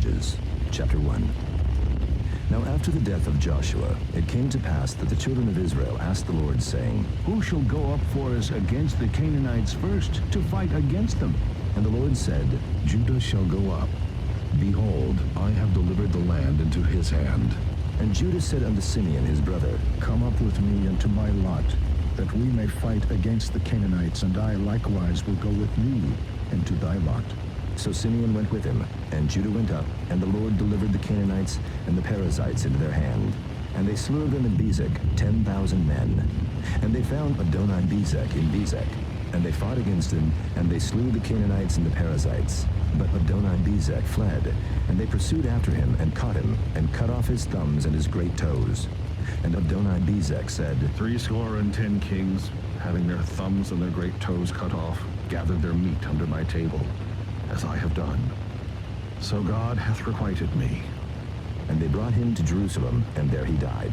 Judges, chapter 1. Now after the death of Joshua, it came to pass that the children of Israel asked the Lord, saying, Who shall go up for us against the Canaanites first to fight against them? And the Lord said, Judah shall go up. Behold, I have delivered the land into his hand. And Judah said unto Simeon his brother, Come up with me unto my lot, that we may fight against the Canaanites, and I likewise will go with thee into thy lot. So Simeon went with him, and Judah went up, and the Lord delivered the Canaanites and the Perizzites into their hand. And they slew of them in Bezek 10,000 men. And they found Adoni-Bezek in Bezek. And they fought against him, and they slew the Canaanites and the Perizzites. But Adoni-Bezek fled, and they pursued after him, and caught him, and cut off his thumbs and his great toes. And Adoni-Bezek said, 10 kings, having their thumbs and their great toes cut off, gathered their meat under my table, as I have done. So God hath requited me. And they brought him to Jerusalem, and there he died.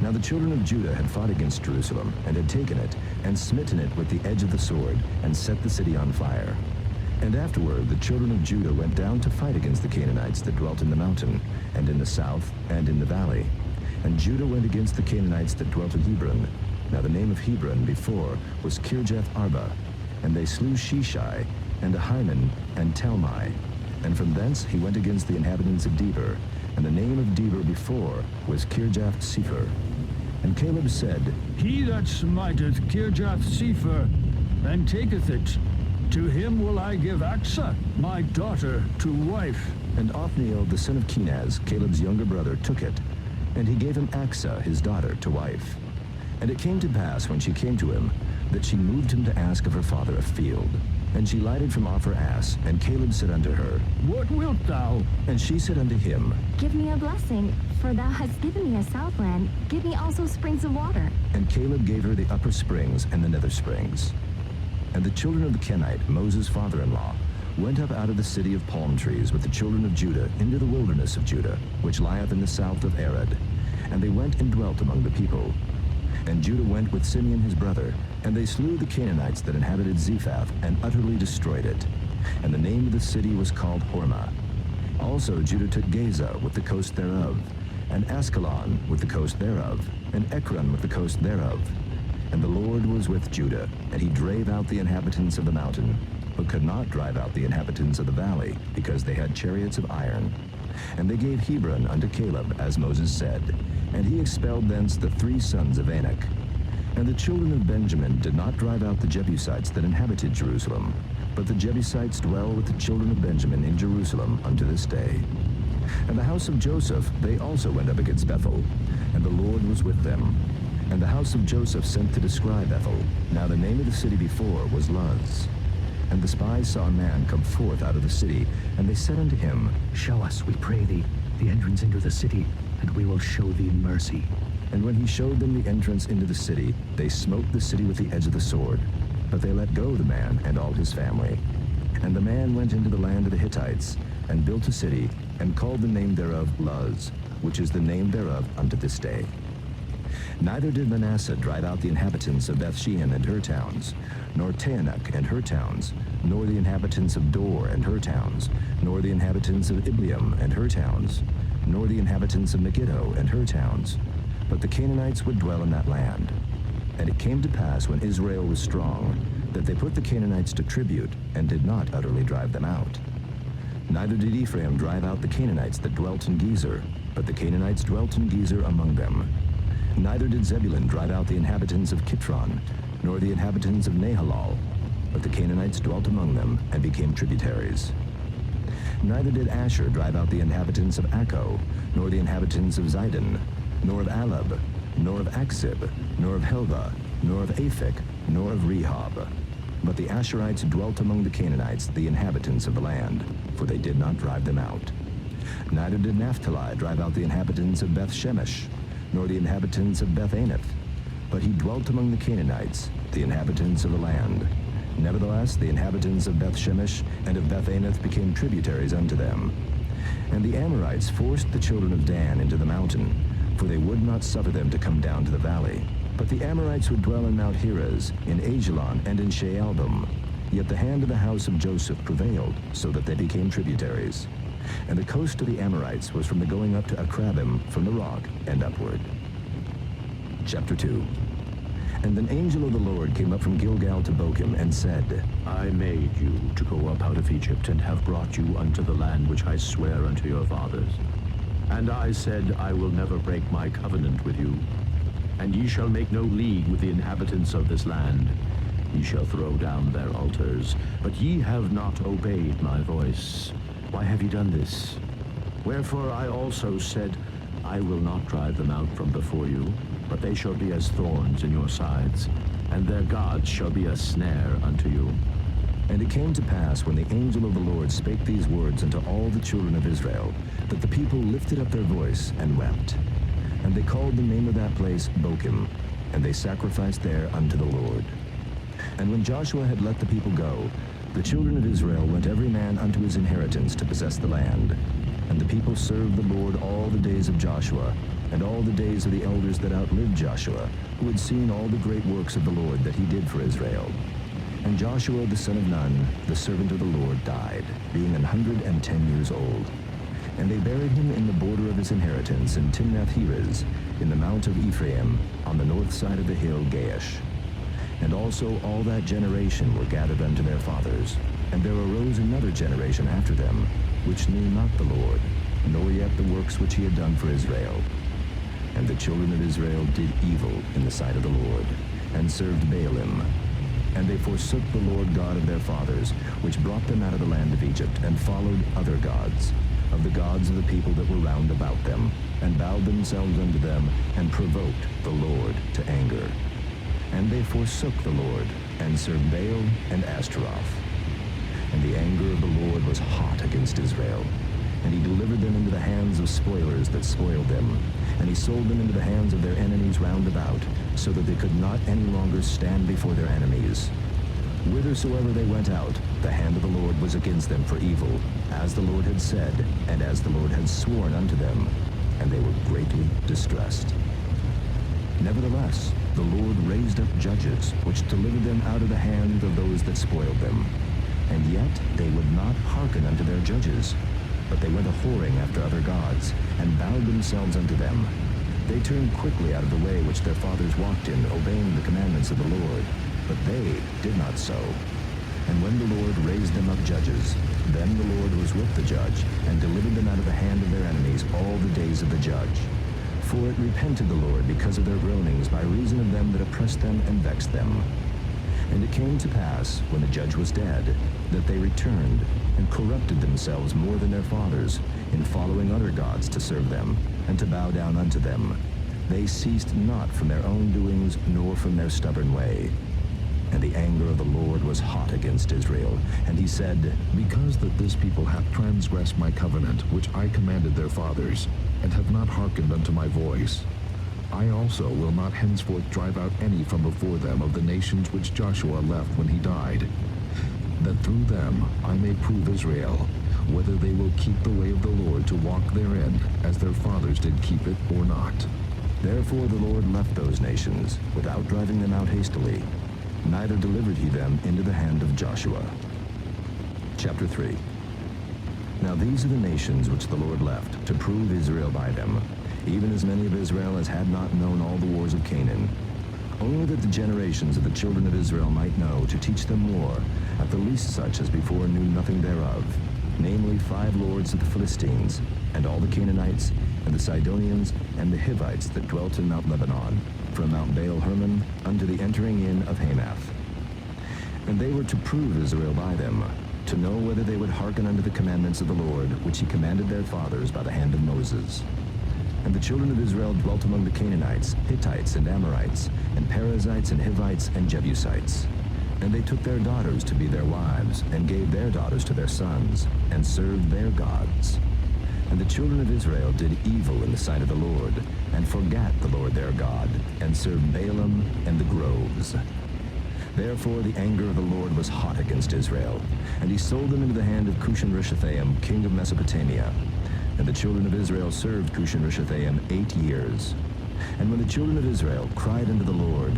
Now the children of Judah had fought against Jerusalem, and had taken it, and smitten it with the edge of the sword, and set the city on fire. And afterward the children of Judah went down to fight against the Canaanites that dwelt in the mountain, and in the south, and in the valley. And Judah went against the Canaanites that dwelt in Hebron. Now the name of Hebron before was Kirjath-Arba. And they slew Sheshai, and Ahiman, and Talmai. And from thence he went against the inhabitants of Debir. And the name of Debir before was Kirjath-Sepher. And Caleb said, He that smiteth Kirjath-Sepher, and taketh it, to him will I give Achsah, my daughter, to wife. And Othniel the son of Kenaz, Caleb's younger brother, took it, and he gave him Achsah his daughter to wife. And it came to pass, when she came to him, that she moved him to ask of her father a field. And she lighted from off her ass, and Caleb said unto her, What wilt thou? And she said unto him, Give me a blessing, for thou hast given me a southland. Give me also springs of water. And Caleb gave her the upper springs and the nether springs. And the children of the Kenite, Moses' father-in-law, went up out of the city of palm trees with the children of Judah into the wilderness of Judah, which lieth in the south of Arad. And they went and dwelt among the people. And Judah went with Simeon his brother, and they slew the Canaanites that inhabited Zephath, and utterly destroyed it. And the name of the city was called Hormah. Also Judah took Gaza with the coast thereof, and Askelon with the coast thereof, and Ekron with the coast thereof. And the Lord was with Judah, and he drave out the inhabitants of the mountain, but could not drive out the inhabitants of the valley, because they had chariots of iron. And they gave Hebron unto Caleb, as Moses said, and he expelled thence the 3 sons of Anak. And the children of Benjamin did not drive out the Jebusites that inhabited Jerusalem, but the Jebusites dwell with the children of Benjamin in Jerusalem unto this day. And the house of Joseph, they also went up against Bethel, and the Lord was with them. And the house of Joseph sent to descry Bethel. Now the name of the city before was Luz. And the spies saw a man come forth out of the city, and they said unto him, Show us, we pray thee, the entrance into the city, and we will show thee mercy. And when he showed them the entrance into the city, they smote the city with the edge of the sword. But they let go the man and all his family. And the man went into the land of the Hittites, and built a city, and called the name thereof Luz, which is the name thereof unto this day. Neither did Manasseh drive out the inhabitants of Bethshean and her towns, nor Taanach and her towns, nor the inhabitants of Dor and her towns, nor the inhabitants of Ibleam and her towns, nor the inhabitants of Megiddo and her towns. But the Canaanites would dwell in that land. And it came to pass, when Israel was strong, that they put the Canaanites to tribute, and did not utterly drive them out. Neither did Ephraim drive out the Canaanites that dwelt in Gezer, but the Canaanites dwelt in Gezer among them. Neither did Zebulun drive out the inhabitants of Kitron, nor the inhabitants of Nahalal, but the Canaanites dwelt among them, and became tributaries. Neither did Asher drive out the inhabitants of Akko, nor the inhabitants of Zidon, nor of Alab, nor of Aksib, nor of Helba, nor of Aphek, nor of Rehob. But the Asherites dwelt among the Canaanites, the inhabitants of the land, for they did not drive them out. Neither did Naphtali drive out the inhabitants of Beth-Shemesh, nor the inhabitants of Beth-Anath, but he dwelt among the Canaanites, the inhabitants of the land. Nevertheless, the inhabitants of Beth-Shemesh and of Beth-Anath became tributaries unto them. And the Amorites forced the children of Dan into the mountain, for they would not suffer them to come down to the valley. But the Amorites would dwell in Mount Heres, in Ajalon, and in Shaalbim. Yet the hand of the house of Joseph prevailed, so that they became tributaries. And the coast of the Amorites was from the going up to Akrabim from the rock and upward. Chapter 2. And an angel of the Lord came up from Gilgal to Bochim and said, I made you to go up out of Egypt, and have brought you unto the land which I swear unto your fathers. And I said, I will never break my covenant with you. And ye shall make no league with the inhabitants of this land. Ye shall throw down their altars, but ye have not obeyed my voice. Why have ye done this? Wherefore I also said, I will not drive them out from before you, but they shall be as thorns in your sides, and their gods shall be a snare unto you. And it came to pass, when the angel of the Lord spake these words unto all the children of Israel, that the people lifted up their voice and wept. And they called the name of that place Bochim, and they sacrificed there unto the Lord. And when Joshua had let the people go, the children of Israel went every man unto his inheritance to possess the land. And the people served the Lord all the days of Joshua, and all the days of the elders that outlived Joshua, who had seen all the great works of the Lord that he did for Israel. And Joshua the son of Nun, the servant of the Lord, died, being 110 years old. And they buried him in the border of his inheritance in Timnath-Heres, in the mount of Ephraim, on the north side of the hill Gaash. And also all that generation were gathered unto their fathers. And there arose another generation after them, which knew not the Lord, nor yet the works which he had done for Israel. And the children of Israel did evil in the sight of the Lord, and served Baalim. And they forsook the Lord God of their fathers, which brought them out of the land of Egypt, and followed other gods, of the gods of the people that were round about them, and bowed themselves unto them, and provoked the Lord to anger. And they forsook the Lord, and served Baal and Ashtaroth. And the anger of the Lord was hot against Israel. And he delivered them into the hands of spoilers that spoiled them. And he sold them into the hands of their enemies round about, so that they could not any longer stand before their enemies. Whithersoever they went out, the hand of the Lord was against them for evil, as the Lord had said, and as the Lord had sworn unto them. And they were greatly distressed. Nevertheless, the Lord raised up judges, which delivered them out of the hand of those that spoiled them. And yet they would not hearken unto their judges, but they went a-whoring after other gods, and bowed themselves unto them. They turned quickly out of the way which their fathers walked in, obeying the commandments of the Lord, but they did not so. And when the Lord raised them up judges, then the Lord was with the judge, and delivered them out of the hand of their enemies all the days of the judge. For it repented the Lord because of their groanings by reason of them that oppressed them and vexed them. And it came to pass, when the judge was dead, that they returned, and corrupted themselves more than their fathers, in following other gods to serve them, and to bow down unto them. They ceased not from their own doings, nor from their stubborn way. And the anger of the Lord was hot against Israel. And he said, Because that this people hath transgressed my covenant, which I commanded their fathers, and have not hearkened unto my voice, I also will not henceforth drive out any from before them of the nations which Joshua left when he died, that through them I may prove Israel, whether they will keep the way of the Lord to walk therein, as their fathers did keep it, or not. Therefore the Lord left those nations, without driving them out hastily, neither delivered he them into the hand of Joshua. Chapter 3. Now these are the nations which the Lord left, to prove Israel by them, even as many of Israel as had not known all the wars of Canaan, only that the generations of the children of Israel might know, to teach them war, at the least such as before knew nothing thereof, namely 5 lords of the Philistines, and all the Canaanites, and the Sidonians, and the Hivites that dwelt in Mount Lebanon, from Mount Baal-Hermon unto the entering in of Hamath. And they were to prove Israel by them, to know whether they would hearken unto the commandments of the Lord, which he commanded their fathers by the hand of Moses. And the children of Israel dwelt among the Canaanites, Hittites, and Amorites, and Perizzites, and Hivites, and Jebusites. And they took their daughters to be their wives, and gave their daughters to their sons, and served their gods. And the children of Israel did evil in the sight of the Lord, and forgat the Lord their God, and served Baalim and the groves. Therefore the anger of the Lord was hot against Israel, and he sold them into the hand of Cushan-Rishathaim, king of Mesopotamia. And the children of Israel served Cushan-Rishathaim 8 years. And when the children of Israel cried unto the Lord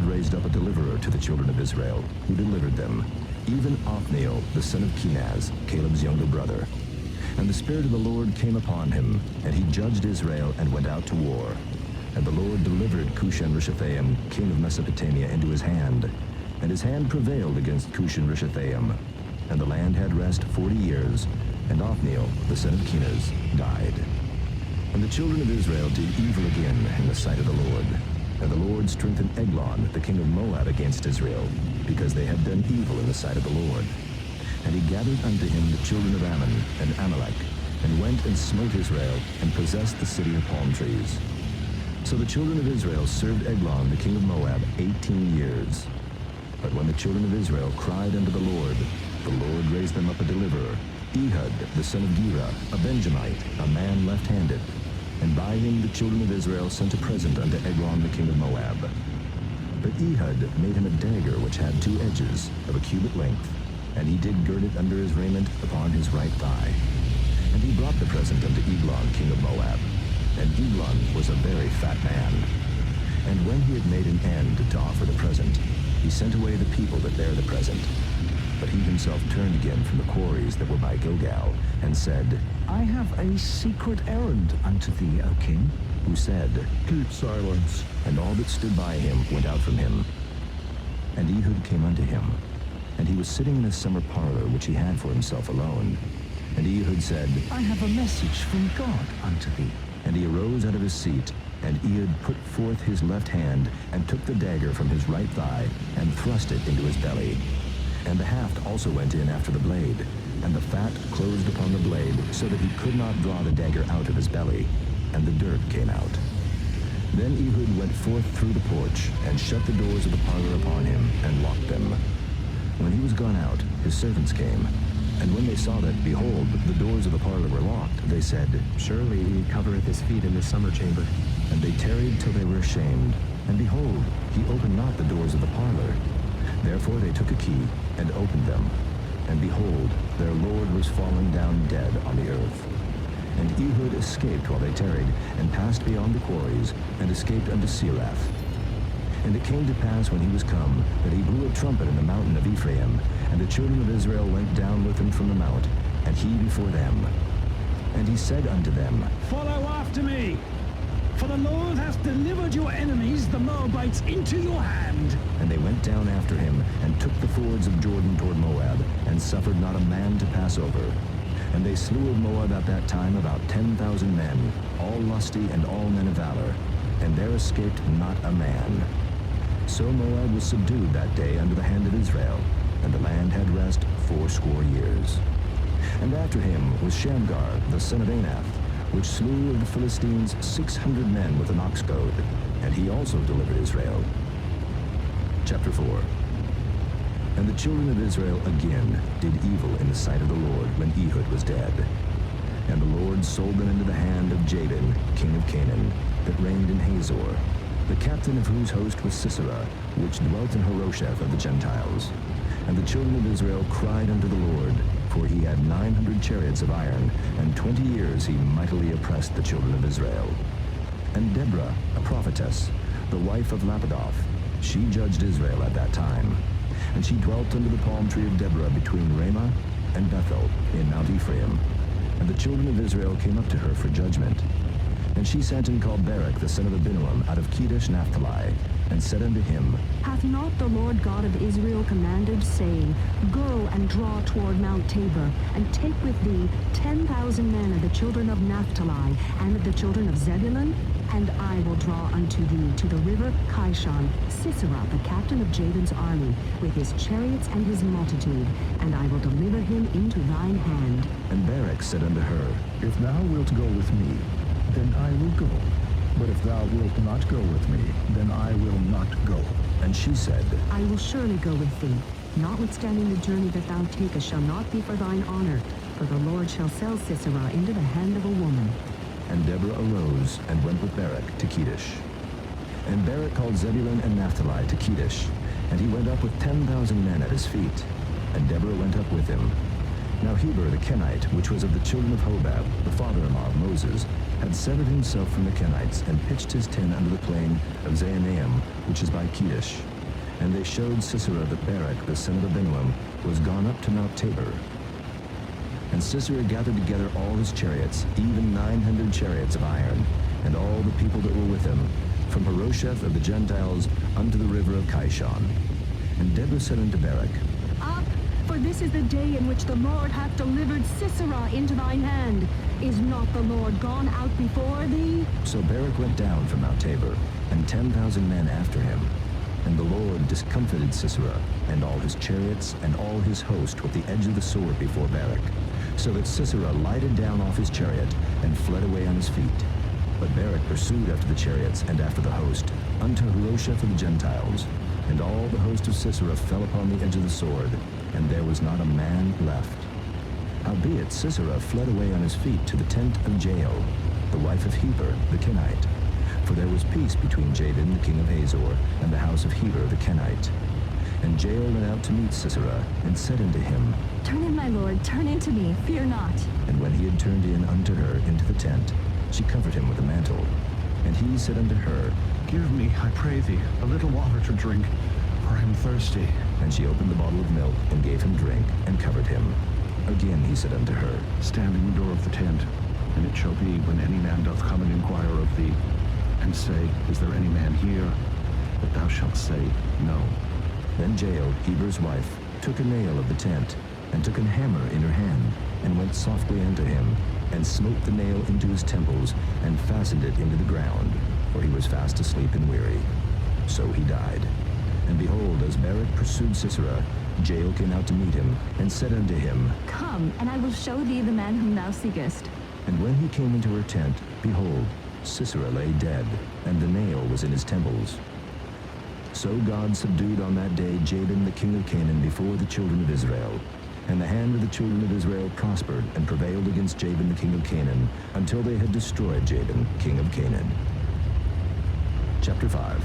raised up a deliverer to the children of Israel, who delivered them, even Othniel, the son of Kenaz, Caleb's younger brother. And the Spirit of the Lord came upon him, and he judged Israel and went out to war. And the Lord delivered Cushan-Rishathaim, king of Mesopotamia, into his hand. And his hand prevailed against Cushan-Rishathaim. And the land had rest 40 years, and Othniel, the son of Kenaz, died. And the children of Israel did evil again in the sight of the Lord. And the Lord strengthened Eglon, the king of Moab, against Israel, because they had done evil in the sight of the Lord. And he gathered unto him the children of Ammon and Amalek, and went and smote Israel, and possessed the city of palm trees. So the children of Israel served Eglon, the king of Moab, 18 years. But when the children of Israel cried unto the Lord raised them up a deliverer, Ehud, the son of Gera, a Benjamite, a man left-handed. And by him the children of Israel sent a present unto Eglon, the king of Moab. But Ehud made him a dagger which had 2 edges, of a cubit length, and he did gird it under his raiment upon his right thigh. And he brought the present unto Eglon, king of Moab. And Eglon was a very fat man. And when he had made an end to offer the present, he sent away the people that bare the present. But he himself turned again from the quarries that were by Gilgal, and said, I have a secret errand unto thee, O king. Who said, Keep silence. And all that stood by him went out from him. And Ehud came unto him, and he was sitting in a summer parlor which he had for himself alone. And Ehud said, I have a message from God unto thee. And he arose out of his seat, and Ehud put forth his left hand, and took the dagger from his right thigh, and thrust it into his belly. And the haft also went in after the blade, and the fat closed upon the blade, so that he could not draw the dagger out of his belly, and the dirt came out. Then Ehud went forth through the porch, and shut the doors of the parlor upon him, and locked them. When he was gone out, his servants came, and when they saw that, behold, the doors of the parlor were locked, they said, Surely he covereth his feet in the summer chamber. And they tarried till they were ashamed. And behold, he opened not the doors of the parlor. Therefore they took a key, and opened them. And behold, their lord was fallen down dead on the earth. And Ehud escaped while they tarried, and passed beyond the quarries, and escaped unto Serath. And it came to pass when he was come, that he blew a trumpet in the mountain of Ephraim, and the children of Israel went down with him from the mount, and he before them. And he said unto them, Follow after me, for the Lord hath delivered your enemies, the Moabites, into your hand. And they went down after him, and took the fords of Jordan toward Moab, and suffered not a man to pass over. And they slew of Moab at that time about 10,000 men, all lusty and all men of valor, and there escaped not a man. So Moab was subdued that day under the hand of Israel, and the land had rest 80 years. And after him was Shamgar, the son of Anath, which slew of the Philistines 600 men with an ox goad, and he also delivered Israel. Chapter 4. And the children of Israel again did evil in the sight of the Lord when Ehud was dead. And the Lord sold them into the hand of Jabin, king of Canaan, that reigned in Hazor, the captain of whose host was Sisera, which dwelt in Harosheth of the Gentiles. And the children of Israel cried unto the Lord, for he had 900 chariots of iron, and 20 years he mightily oppressed the children of Israel. And Deborah, a prophetess, the wife of Lapidoth, she judged Israel at that time. And she dwelt under the palm tree of Deborah between Ramah and Bethel in Mount Ephraim. And the children of Israel came up to her for judgment. And she sent and called Barak the son of Abinoam out of Kedesh Naphtali, and said unto him, Hath not the Lord God of Israel commanded, saying, Go and draw toward Mount Tabor, and take with thee 10,000 men of the children of Naphtali, and of the children of Zebulun? And I will draw unto thee to the river Kishon Sisera, the captain of Jabin's army, with his chariots and his multitude, and I will deliver him into thine hand. And Barak said unto her, If thou wilt go with me, then I will go. But if thou wilt not go with me, then I will not go. And she said, I will surely go with thee. Notwithstanding the journey that thou takest shall not be for thine honor, for the Lord shall sell Sisera into the hand of a woman. And Deborah arose and went with Barak to Kedesh. And Barak called Zebulun and Naphtali to Kedesh, and he went up with 10,000 men at his feet. And Deborah went up with him. Now Heber the Kenite, which was of the children of Hobab, the father-in-law of Moses, had severed himself from the Kenites, and pitched his tent under the plain of Zaanaim, which is by Kedesh. And they showed Sisera that Barak the son of Abinoam was gone up to Mount Tabor. And Sisera gathered together all his chariots, even 900 chariots of iron, and all the people that were with him, from Harosheth of the Gentiles unto the river of Kishon. And Deborah said unto Barak, Up, for this is the day in which the Lord hath delivered Sisera into thine hand. Is not the Lord gone out before thee? So Barak went down from Mount Tabor, and 10,000 men after him. And the Lord discomfited Sisera, and all his chariots, and all his host with the edge of the sword before Barak, so that Sisera lighted down off his chariot, and fled away on his feet. But Barak pursued after the chariots, and after the host, unto Harosheth of the Gentiles. And all the host of Sisera fell upon the edge of the sword, and there was not a man left. Howbeit Sisera fled away on his feet to the tent of Jael, the wife of Heber the Kenite. For there was peace between Jabin the king of Hazor, and the house of Heber the Kenite. And Jael went out to meet Sisera, and said unto him, Turn in, my lord, turn in to me, fear not. And when he had turned in unto her into the tent, she covered him with a mantle. And he said unto her, Give me, I pray thee, a little water to drink, for I am thirsty. And she opened the bottle of milk, and gave him drink, and covered him. Again he said unto her, Stand in the door of the tent, and it shall be, when any man doth come and inquire of thee, and say, Is there any man here? That thou shalt say, No. Then Jael, Heber's wife, took a nail of the tent, and took an hammer in her hand, and went softly unto him, and smote the nail into his temples, and fastened it into the ground, for he was fast asleep and weary. So he died. And behold, as Barak pursued Sisera, Jael came out to meet him, and said unto him, Come, and I will show thee the man whom thou seekest. And when he came into her tent, behold, Sisera lay dead, and the nail was in his temples. So God subdued on that day Jabin the king of Canaan before the children of Israel. And the hand of the children of Israel prospered and prevailed against Jabin the king of Canaan, until they had destroyed Jabin, king of Canaan. Chapter 5.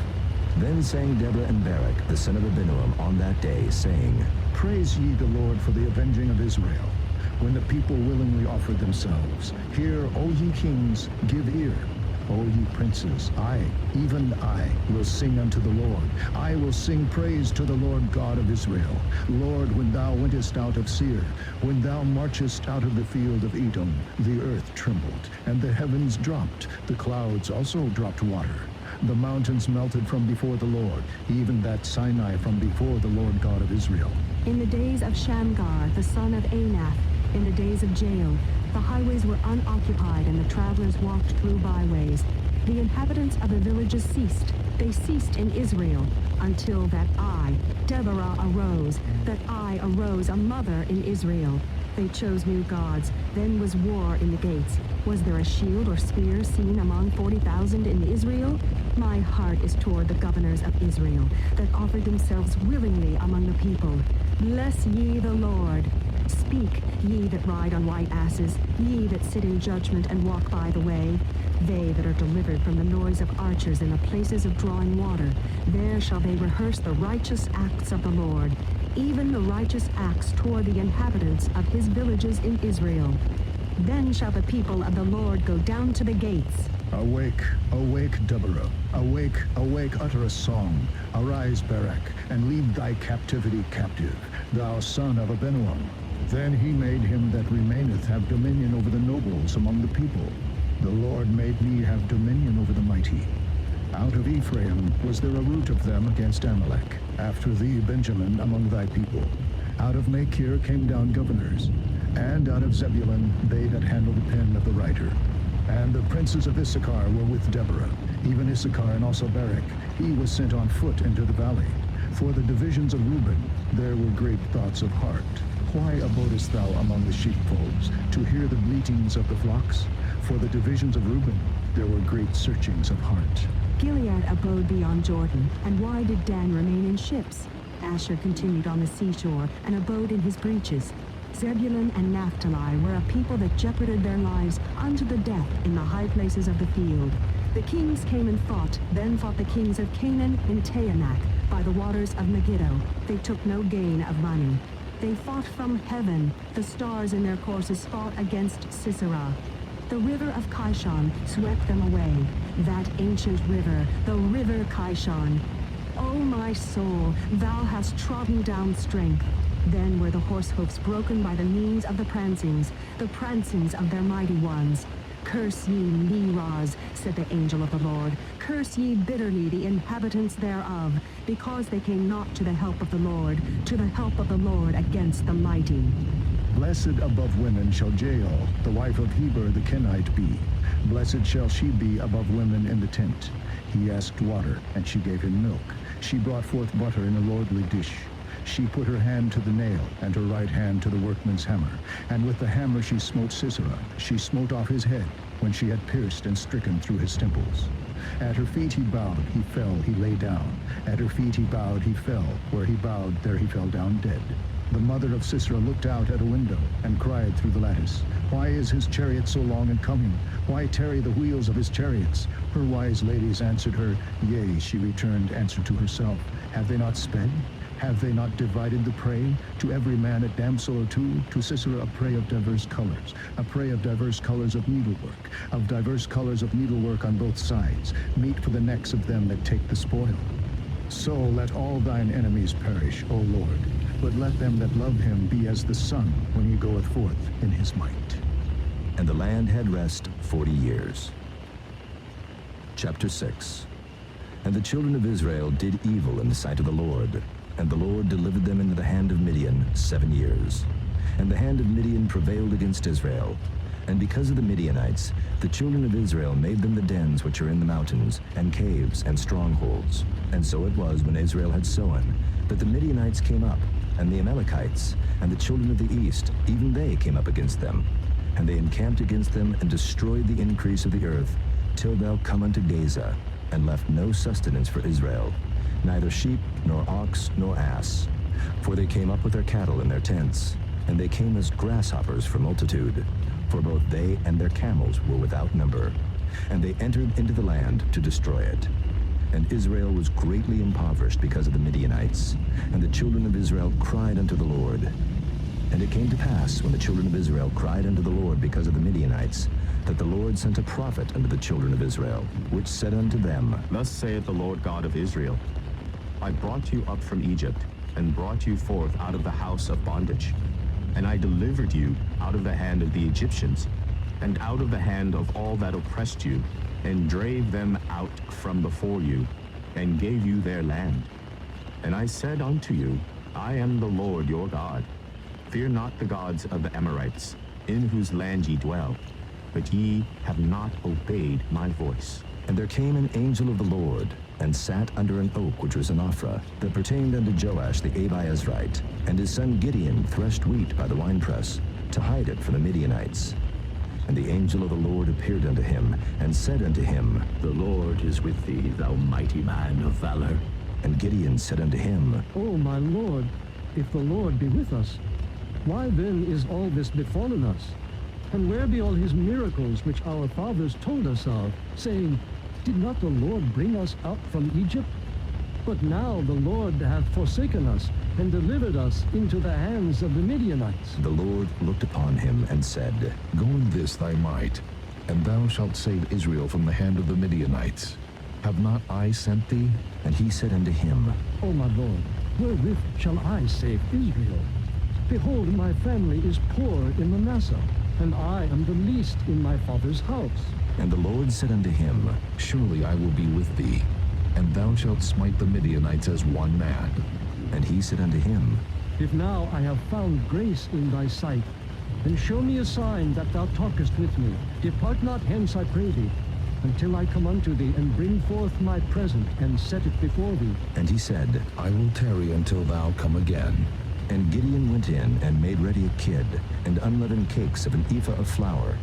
Then sang Deborah and Barak, the son of Abinoam, on that day, saying, Praise ye the Lord for the avenging of Israel, when the people willingly offered themselves. Hear, O ye kings, give ear. O ye princes, I, even I, will sing unto the Lord. I will sing praise to the Lord God of Israel. Lord, when thou wentest out of Seir, when thou marchest out of the field of Edom, the earth trembled, and the heavens dropped. The clouds also dropped water. The mountains melted from before the Lord, even that Sinai from before the Lord God of Israel. In the days of Shamgar, the son of Anath, in the days of Jael, the highways were unoccupied, and the travelers walked through byways. The inhabitants of the villages ceased. They ceased in Israel, until that I, Deborah, arose, a mother in Israel. They chose new gods. Then was war in the gates. Was there a shield or spear seen among 40,000 in Israel? My heart is toward the governors of Israel, that offered themselves willingly among the people. Bless ye the Lord. Speak, ye that ride on white asses, ye that sit in judgment and walk by the way. They that are delivered from the noise of archers in the places of drawing water, there shall they rehearse the righteous acts of the Lord, even the righteous acts toward the inhabitants of his villages in Israel. Then shall the people of the Lord go down to the gates. Awake, awake, Deborah. Awake, awake, utter a song. Arise, Barak, and lead thy captivity captive, thou son of Abinoam. Then he made him that remaineth have dominion over the nobles among the people. The Lord made me have dominion over the mighty. Out of Ephraim was there a root of them against Amalek. After thee, Benjamin, among thy people. Out of Machir came down governors, and out of Zebulun they that handle the pen of the writer. And the princes of Issachar were with Deborah, even Issachar and also Barak. He was sent on foot into the valley. For the divisions of Reuben there were great thoughts of heart. Why abodest thou among the sheepfolds, to hear the bleatings of the flocks? For the divisions of Reuben there were great searchings of heart. Gilead abode beyond Jordan, and why did Dan remain in ships? Asher continued on the seashore, and abode in his breaches. Zebulun and Naphtali were a people that jeoparded their lives unto the death in the high places of the field. The kings came and fought, then fought the kings of Canaan in Taanach, by the waters of Megiddo. They took no gain of money. They fought from heaven. The stars in their courses fought against Sisera. The river of Kishon swept them away. That ancient river, the river Kishon. O my soul, thou hast trodden down strength. Then were the horse hoofs broken by the means of the prancings of their mighty ones. Curse ye Meroz, said the angel of the Lord. Curse ye bitterly the inhabitants thereof, because they came not to the help of the Lord, against the mighty. Blessed above women shall Jael, the wife of Heber the Kenite, be. Blessed shall she be above women in the tent. He asked water, and she gave him milk. She brought forth butter in a lordly dish. She put her hand to the nail, and her right hand to the workman's hammer. And with the hammer she smote Sisera. She smote off his head, when she had pierced and stricken through his temples. At her feet he bowed, he fell, he lay down. At her feet he bowed, he fell. Where he bowed, there he fell down dead. The mother of Sisera looked out at a window, and cried through the lattice, Why is his chariot so long in coming? Why tarry the wheels of his chariots? Her wise ladies answered her, Yea, she returned answer to herself, Have they not sped? Have they not divided the prey? To every man a damsel or two, to Sisera a prey of diverse colors, a prey of diverse colors of needlework, on both sides, meat for the necks of them that take the spoil. So let all thine enemies perish, O Lord, but let them that love him be as the sun when he goeth forth in his might. And the land had rest 40 years. Chapter 6. And the children of Israel did evil in the sight of the Lord, and the Lord delivered them into the hand of Midian 7 years. And the hand of Midian prevailed against Israel. And because of the Midianites, the children of Israel made them the dens which are in the mountains, and caves, and strongholds. And so it was when Israel had sown, that the Midianites came up, and the Amalekites, and the children of the east, even they came up against them. And they encamped against them, and destroyed the increase of the earth, till thou come unto Gaza, and left no sustenance for Israel, neither sheep, nor ox, nor ass. For they came up with their cattle in their tents, and they came as grasshoppers for multitude, for both they and their camels were without number. And they entered into the land to destroy it. And Israel was greatly impoverished because of the Midianites, and the children of Israel cried unto the Lord. And it came to pass, when the children of Israel cried unto the Lord because of the Midianites, that the Lord sent a prophet unto the children of Israel, which said unto them, Thus saith the Lord God of Israel, I brought you up from Egypt, and brought you forth out of the house of bondage. And I delivered you out of the hand of the Egyptians, and out of the hand of all that oppressed you, and drave them out from before you, and gave you their land. And I said unto you, I am the Lord your God. Fear not the gods of the Amorites, in whose land ye dwell, but ye have not obeyed my voice. And there came an angel of the Lord, and sat under an oak which was in Ophrah, that pertained unto Joash the Abiezrite. And his son Gideon threshed wheat by the winepress, to hide it from the Midianites. And the angel of the Lord appeared unto him, and said unto him, The Lord is with thee, thou mighty man of valor. And Gideon said unto him, O my Lord, if the Lord be with us, why then is all this befallen us? And where be all his miracles which our fathers told us of, saying, Did not the Lord bring us out from Egypt? But now the Lord hath forsaken us, and delivered us into the hands of the Midianites. The Lord looked upon him, and said, Go in this thy might, and thou shalt save Israel from the hand of the Midianites. Have not I sent thee? And he said unto him, O my Lord, wherewith shall I save Israel? Behold, my family is poor in Manasseh, and I am the least in my father's house. And the Lord said unto him, Surely I will be with thee, and thou shalt smite the Midianites as one man. And he said unto him, If now I have found grace in thy sight, then show me a sign that thou talkest with me. Depart not hence, I pray thee, until I come unto thee, and bring forth my present, and set it before thee. And he said, I will tarry until thou come again. And Gideon went in, and made ready a kid, and unleavened cakes of an ephah of flour.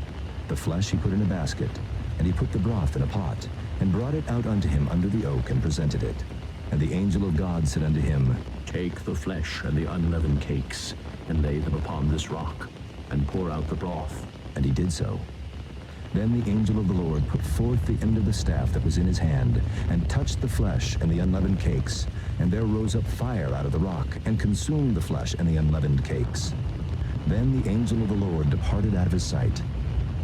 The flesh he put in a basket, and he put the broth in a pot, and brought it out unto him under the oak, and presented it. And the angel of God said unto him, Take the flesh and the unleavened cakes, and lay them upon this rock, and pour out the broth. And he did so. Then the angel of the Lord put forth the end of the staff that was in his hand, and touched the flesh and the unleavened cakes, and there rose up fire out of the rock, and consumed the flesh and the unleavened cakes. Then the angel of the Lord departed out of his sight.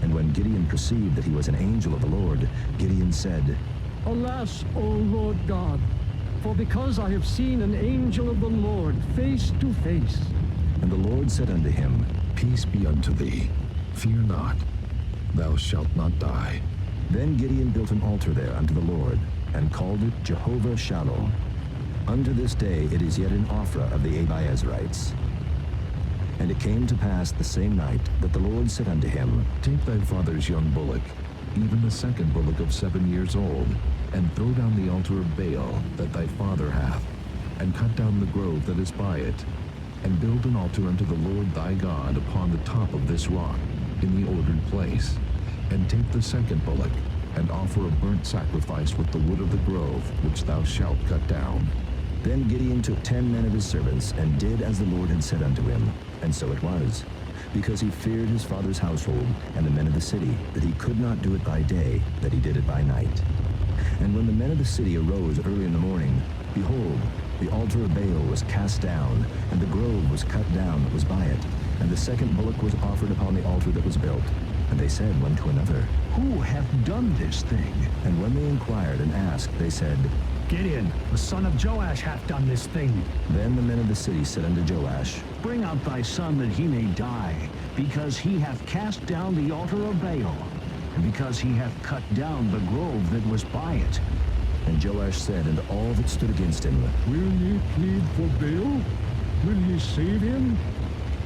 And when Gideon perceived that he was an angel of the Lord, Gideon said, Alas, O Lord God, for because I have seen an angel of the Lord face to face. And the Lord said unto him, Peace be unto thee. Fear not. Thou shalt not die. Then Gideon built an altar there unto the Lord, and called it Jehovah Shalom. Unto this day it is yet in Ophrah of the Abiezrites. And it came to pass the same night that the Lord said unto him, Take thy father's young bullock, even the second bullock of 7 years old, and throw down the altar of Baal that thy father hath, and cut down the grove that is by it, and build an altar unto the Lord thy God upon the top of this rock, in the ordered place. And take the second bullock, and offer a burnt sacrifice with the wood of the grove, which thou shalt cut down. Then Gideon took 10 men of his servants, and did as the Lord had said unto him. And so it was, because he feared his father's household and the men of the city, that he could not do it by day, that he did it by night. And when the men of the city arose early in the morning, behold, the altar of Baal was cast down, and the grove was cut down that was by it, and the second bullock was offered upon the altar that was built. And they said one to another, Who hath done this thing? And when they inquired and asked, they said, Gideon, the son of Joash, hath done this thing. Then the men of the city said unto Joash, Bring out thy son that he may die, because he hath cast down the altar of Baal, and because he hath cut down the grove that was by it. And Joash said unto all that stood against him, Will ye plead for Baal? Will ye save him?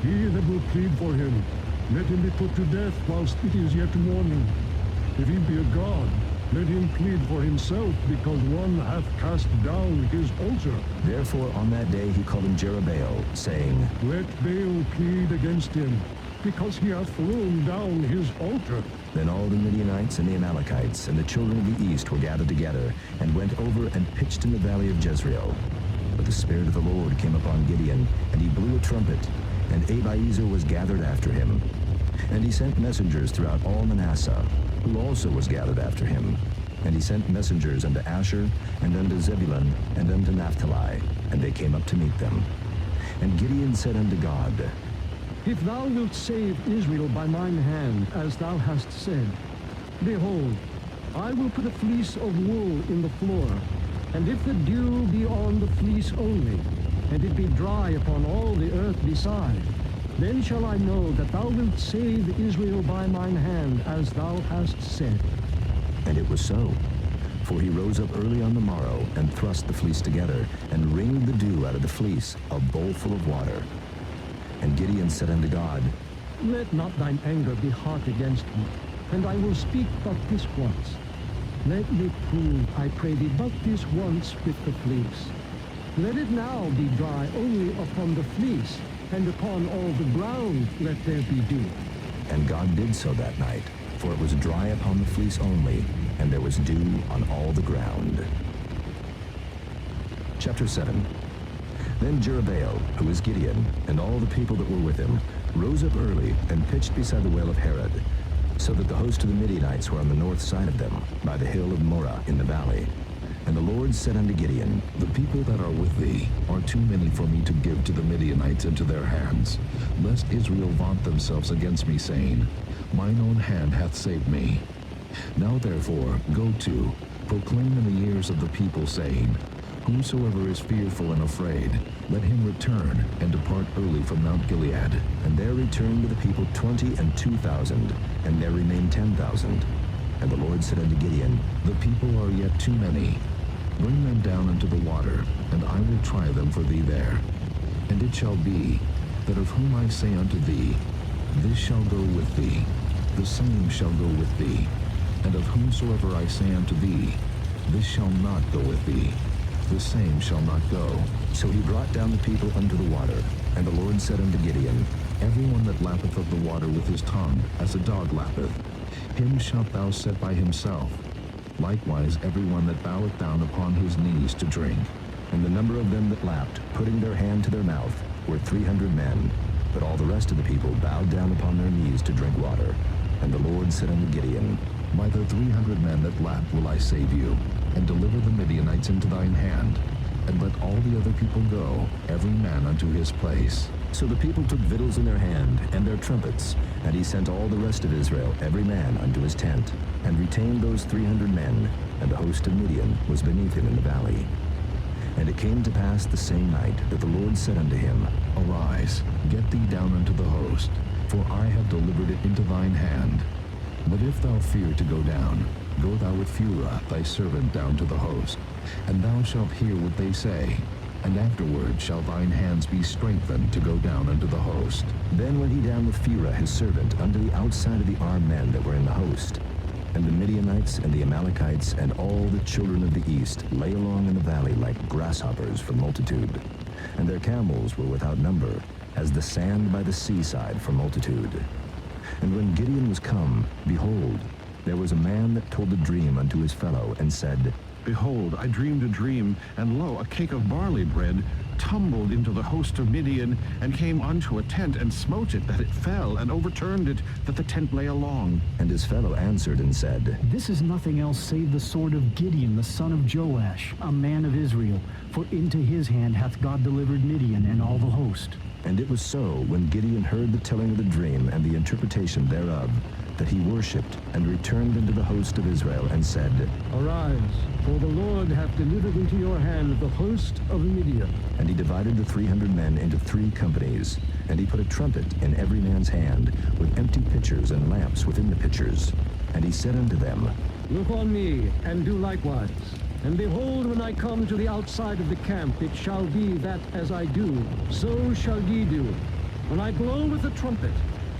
He that will plead for him, let him be put to death whilst it is yet morning. If he be a god, let him plead for himself, because one hath cast down his altar. Therefore on that day he called him Jerubbaal, saying, Let Baal plead against him, because he hath thrown down his altar. Then all the Midianites and the Amalekites and the children of the east were gathered together, and went over and pitched in the valley of Jezreel. But the Spirit of the Lord came upon Gideon, and he blew a trumpet, and Abiezer was gathered after him. And he sent messengers throughout all Manasseh, who also was gathered after him. And he sent messengers unto Asher, and unto Zebulun, and unto Naphtali, and they came up to meet them. And Gideon said unto God, If thou wilt save Israel by mine hand, as thou hast said, behold, I will put a fleece of wool in the floor, and if the dew be on the fleece only, and it be dry upon all the earth beside, then shall I know that thou wilt save Israel by mine hand, as thou hast said. And it was so. For he rose up early on the morrow, and thrust the fleece together, and wringed the dew out of the fleece, a bowl full of water. And Gideon said unto God, Let not thine anger be hot against me, and I will speak but this once. Let me prove, I pray thee, but this once with the fleece. Let it now be dry only upon the fleece, and upon all the ground let there be dew. And God did so that night, for it was dry upon the fleece only, and there was dew on all the ground. Chapter 7. Then Jerubbaal, who is Gideon, and all the people that were with him, rose up early, and pitched beside the well of Harod, so that the host of the Midianites were on the north side of them, by the hill of Morah in the valley. And the Lord said unto Gideon, The people that are with thee are too many for me to give to the Midianites into their hands, lest Israel vaunt themselves against me, saying, Mine own hand hath saved me. Now therefore, go to, proclaim in the ears of the people, saying, Whosoever is fearful and afraid, let him return, and depart early from Mount Gilead. And there returned to the people 22,000, and there remained 10,000. And the Lord said unto Gideon, The people are yet too many. Bring them down into the water, and I will try them for thee there. And it shall be, that of whom I say unto thee, This shall go with thee, the same shall go with thee. And of whomsoever I say unto thee, This shall not go with thee, the same shall not go. So he brought down the people unto the water. And the Lord said unto Gideon, Everyone that lappeth of the water with his tongue, as a dog lappeth, him shalt thou set by himself. Likewise everyone that boweth down upon his knees to drink. And the number of them that lapped, putting their hand to their mouth, were 300 men. But all the rest of the people bowed down upon their knees to drink water. And the Lord said unto Gideon, By the 300 men that lapped will I save you, and deliver the Midianites into thine hand. And let all the other people go, every man unto his place. So the people took victuals in their hand, and their trumpets, and he sent all the rest of Israel, every man unto his tent, and retained those 300 men, and the host of Midian was beneath him in the valley. And it came to pass the same night that the Lord said unto him, Arise, get thee down unto the host, for I have delivered it into thine hand. But if thou fear to go down, go thou with Phurah thy servant down to the host, and thou shalt hear what they say. And afterward shall thine hands be strengthened to go down unto the host. Then went he down with Phurah his servant unto the outside of the armed men that were in the host. And the Midianites and the Amalekites and all the children of the east lay along in the valley like grasshoppers for multitude. And their camels were without number, as the sand by the seaside for multitude. And when Gideon was come, behold, there was a man that told a dream unto his fellow, and said, Behold, I dreamed a dream, and lo, a cake of barley bread tumbled into the host of Midian, and came unto a tent, and smote it, that it fell, and overturned it, that the tent lay along. And his fellow answered and said, This is nothing else save the sword of Gideon, the son of Joash, a man of Israel. For into his hand hath God delivered Midian and all the host. And it was so, when Gideon heard the telling of the dream and the interpretation thereof, that he worshipped, and returned into the host of Israel, and said, Arise, for the Lord hath delivered into your hand the host of Midian. And he divided the 300 men into 3 companies, and he put a trumpet in every man's hand, with empty pitchers and lamps within the pitchers. And he said unto them, Look on me, and do likewise. And behold, when I come to the outside of the camp, it shall be that as I do, so shall ye do. When I blow with the trumpet,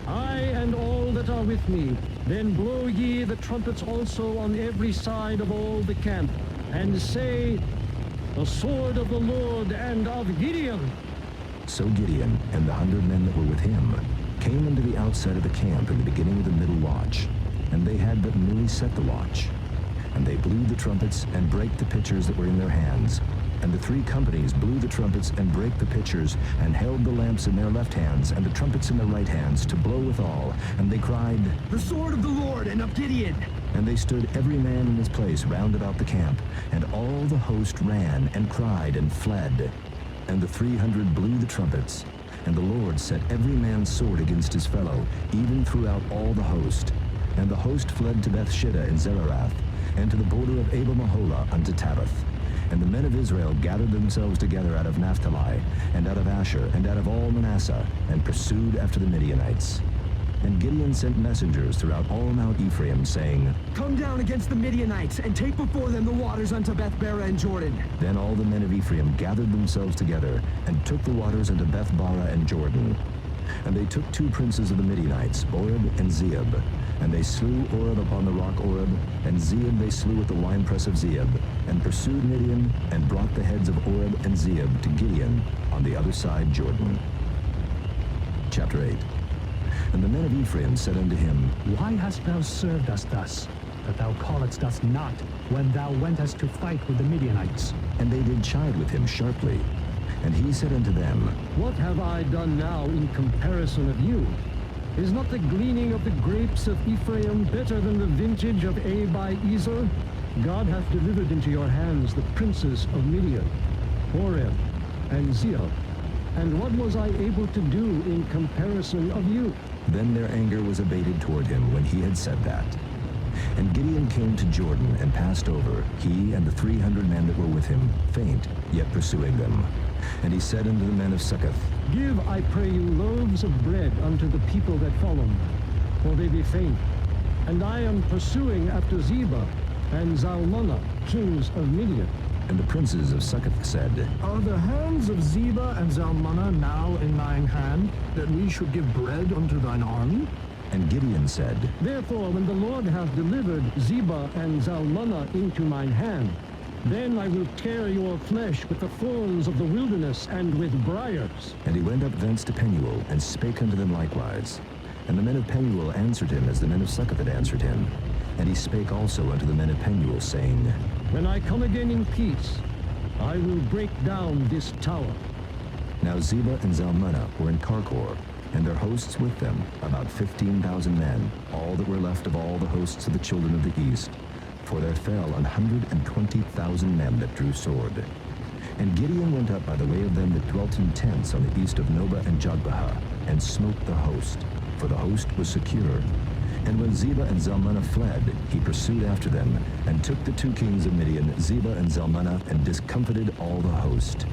I and all that are with me, then blow ye the trumpets also on every side of all the camp, and say, The sword of the Lord and of Gideon. So Gideon and the 100 men that were with him came into the outside of the camp in the beginning of the middle watch, and they had but newly set the watch. And they blew the trumpets and brake the pitchers that were in their hands. And the 3 companies blew the trumpets and brake the pitchers, and held the lamps in their left hands, and the trumpets in their right hands, to blow withal. And they cried, The sword of the Lord and of Gideon! And they stood every man in his place round about the camp, and all the host ran, and cried, and fled. And the 300 blew the trumpets, and the Lord set every man's sword against his fellow, even throughout all the host. And the host fled to Bethshida in Zererath, and to the border of Abel-Maholah unto Tabbath. And the men of Israel gathered themselves together out of Naphtali, and out of Asher, and out of all Manasseh, and pursued after the Midianites. And Gideon sent messengers throughout all Mount Ephraim, saying, Come down against the Midianites, and take before them the waters unto Beth-barah and Jordan. Then all the men of Ephraim gathered themselves together, and took the waters unto Beth-barah and Jordan. And they took 2 princes of the Midianites, Oreb and Zeeb. And they slew Oreb upon the rock Oreb, and Zeeb they slew at the winepress of Zeeb, and pursued Midian, and brought the heads of Oreb and Zeeb to Gideon on the other side Jordan. Chapter 8. And the men of Ephraim said unto him, Why hast thou served us thus, that thou calledst us not, when thou wentest to fight with the Midianites? And they did chide with him sharply. And he said unto them, What have I done now in comparison of you? Is not the gleaning of the grapes of Ephraim better than the vintage of Abi-Ezer? God hath delivered into your hands the princes of Midian, Oreb, and Zeeb. And what was I able to do in comparison of you? Then their anger was abated toward him when he had said that. And Gideon came to Jordan and passed over, he and the 300 men that were with him, faint, yet pursuing them. And he said unto the men of Succoth, Give, I pray you, loaves of bread unto the people that follow me, for they be faint. And I am pursuing after Zebah and Zalmunna, kings of Midian. And the princes of Succoth said, Are the hands of Zebah and Zalmunna now in thine hand, that we should give bread unto thine army? And Gideon said, Therefore, when the Lord hath delivered Zebah and Zalmunna into mine hand, then I will tear your flesh with the thorns of the wilderness and with briars. And he went up thence to Penuel, and spake unto them likewise. And the men of Penuel answered him as the men of Succoth had answered him. And he spake also unto the men of Penuel, saying, When I come again in peace, I will break down this tower. Now Zebah and Zalmunna were in Karkor, and their hosts with them, about 15,000 men, all that were left of all the hosts of the children of the east. For there fell 120,000 men that drew sword. And Gideon went up by the way of them that dwelt in tents on the east of Nobah and Jogbehah, and smote the host, for the host was secure. And when Zebah and Zalmunna fled, he pursued after them, and took the 2 kings of Midian, Zebah and Zalmunna, and discomfited all the host.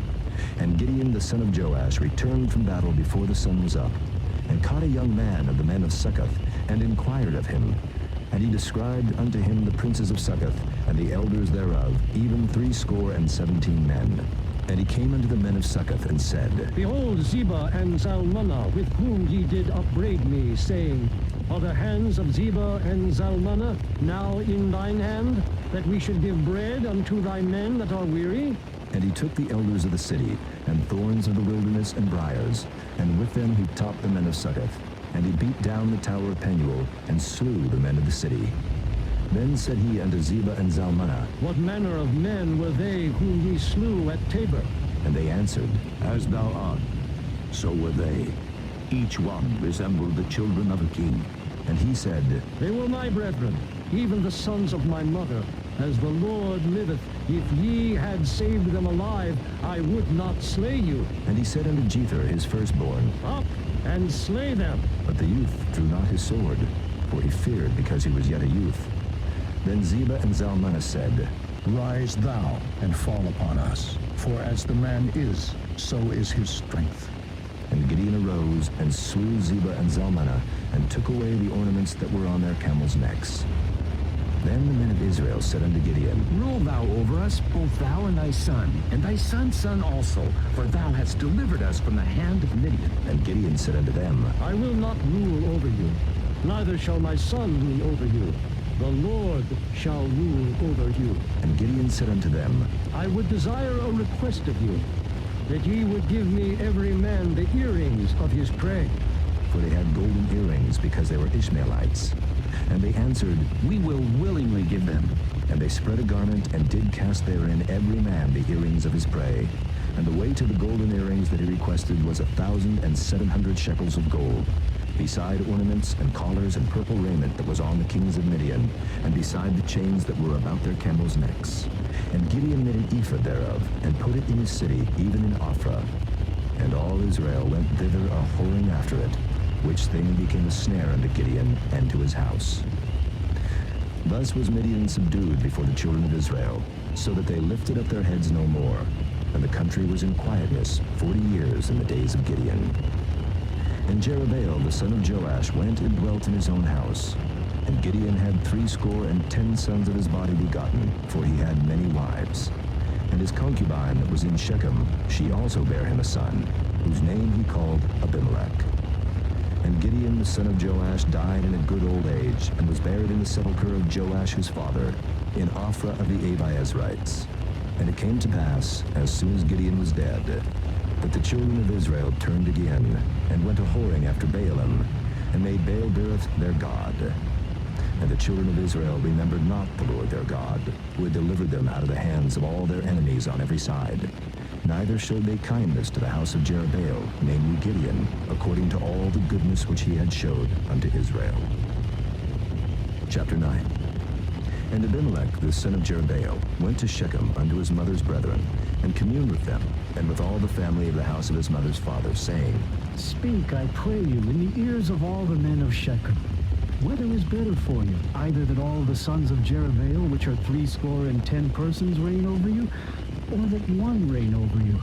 And Gideon the son of Joash returned from battle before the sun was up, and caught a young man of the men of Succoth, and inquired of him. And he described unto him the princes of Succoth, and the elders thereof, even 70 men. And he came unto the men of Succoth, and said, Behold, Zebah and Zalmunna, with whom ye did upbraid me, saying, Are the hands of Zebah and Zalmunna now in thine hand, that we should give bread unto thy men that are weary? And he took the elders of the city, and thorns of the wilderness, and briars, and with them he topped the men of Succoth. And he beat down the tower of Penuel, and slew the men of the city. Then said he unto Zebah and Zalmunna, What manner of men were they whom ye slew at Tabor? And they answered, As thou art, so were they. Each one resembled the children of a king. And he said, They were my brethren, even the sons of my mother. As the Lord liveth, if ye had saved them alive, I would not slay you. And he said unto Jether his firstborn, Up and slay them. But the youth drew not his sword, for he feared because he was yet a youth. Then Zebah and Zalmunna said, Rise thou, and fall upon us, for as the man is, so is his strength. And Gideon arose, and slew Zebah and Zalmunna, and took away the ornaments that were on their camels' necks. Then the men of Israel said unto Gideon, Rule thou over us, both thou and thy son, and thy son's son also, for thou hast delivered us from the hand of Midian. And Gideon said unto them, I will not rule over you, neither shall my son rule over you. The Lord shall rule over you. And Gideon said unto them, I would desire a request of you, that ye would give me every man the earrings of his prey. For they had golden earrings, because they were Ishmaelites. And they answered, We will willingly give them. And they spread a garment, and did cast therein every man the earrings of his prey. And the weight of the golden earrings that he requested was 1,700 shekels of gold, beside ornaments and collars and purple raiment that was on the kings of Midian, and beside the chains that were about their camels' necks. And Gideon made an ephod thereof, and put it in his city, even in Ophrah. And all Israel went thither a-whoring after it, which thing became a snare unto Gideon and to his house. Thus was Midian subdued before the children of Israel, so that they lifted up their heads no more, and the country was in quietness 40 years in the days of Gideon. And Jerubbaal the son of Joash went and dwelt in his own house. And Gideon had 70 sons of his body begotten, for he had many wives. And his concubine that was in Shechem, she also bare him a son, whose name he called Abimelech. And Gideon the son of Joash died in a good old age, and was buried in the sepulchre of Joash his father, in Ophrah of the Abiezrites. And it came to pass, as soon as Gideon was dead, that the children of Israel turned again, and went a-whoring after Baalim, and made Baal-berith their god. And the children of Israel remembered not the Lord their God, who had delivered them out of the hands of all their enemies on every side. Neither showed they kindness to the house of Jerubbaal, namely Gideon, according to all the goodness which he had showed unto Israel. Chapter 9. And Abimelech the son of Jerubbaal went to Shechem unto his mother's brethren, and communed with them, and with all the family of the house of his mother's father, saying, Speak, I pray you, in the ears of all the men of Shechem. Whether is better for you, either that all the sons of Jerubbaal, which are 70 persons, reign over you, or that one reign over you?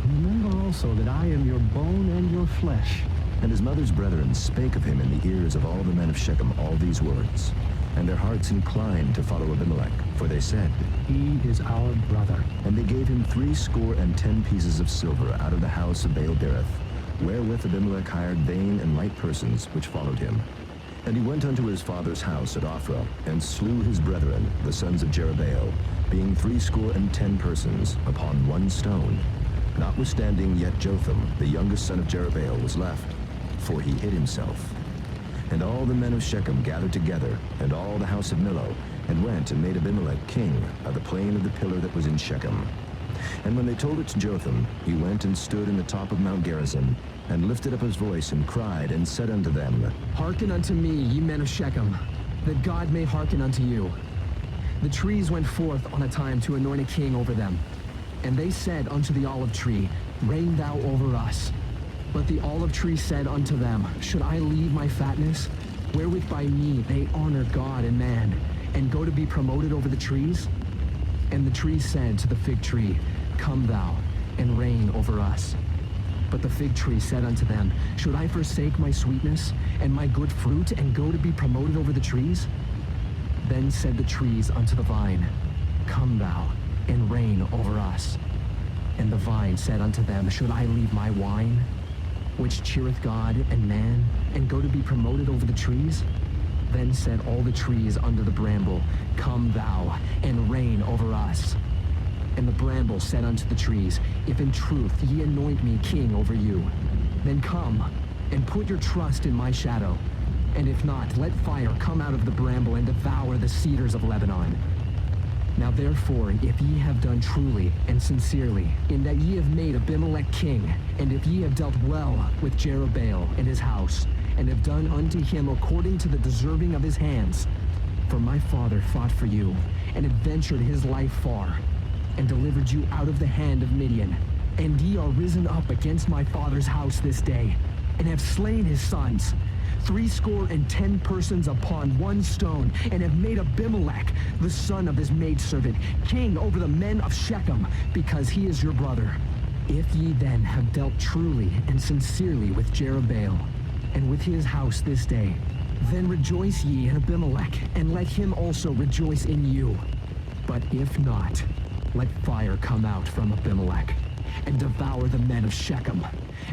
Remember also that I am your bone and your flesh. And his mother's brethren spake of him in the ears of all the men of Shechem all these words. And their hearts inclined to follow Abimelech, for they said, He is our brother. And they gave him 70 pieces of silver out of the house of Baal-berith, wherewith Abimelech hired vain and light persons which followed him. And he went unto his father's house at Ophrah, and slew his brethren, the sons of Jerubbaal, being 70 persons, upon one stone. Notwithstanding yet Jotham, the youngest son of Jerubbaal, was left, for he hid himself. And all the men of Shechem gathered together, and all the house of Millo, and went and made Abimelech king of the plain of the pillar that was in Shechem. And when they told it to Jotham, he went and stood in the top of Mount Gerizim, and lifted up his voice, and cried, and said unto them, Hearken unto me, ye men of Shechem, that God may hearken unto you. The trees went forth on a time to anoint a king over them. And they said unto the olive tree, Reign thou over us. But the olive tree said unto them, Should I leave my fatness? wherewith by me they honor God and man, and go to be promoted over the trees? And the tree said to the fig tree, Come thou, and reign over us. But the fig tree said unto them, Should I forsake my sweetness, and my good fruit, and go to be promoted over the trees? Then said the trees unto the vine, Come thou, and reign over us. And the vine said unto them, Should I leave my wine, which cheereth God and man, and go to be promoted over the trees? Then said all the trees unto the bramble, Come thou, and reign over us. And the bramble said unto the trees, If in truth ye anoint me king over you, then come, and put your trust in my shadow. And if not, let fire come out of the bramble and devour the cedars of Lebanon. Now therefore, if ye have done truly and sincerely, in that ye have made Abimelech king, and if ye have dealt well with Jerubbaal and his house, and have done unto him according to the deserving of his hands, for my father fought for you, and adventured his life far, and delivered you out of the hand of Midian, and ye are risen up against my father's house this day, and have slain his sons, 70 persons upon one stone, and have made Abimelech, the son of his maidservant, king over the men of Shechem, because he is your brother. If ye then have dealt truly and sincerely with Jerubbaal, and with his house this day, then rejoice ye in Abimelech, and let him also rejoice in you. But if not, let fire come out from Abimelech, and devour the men of Shechem,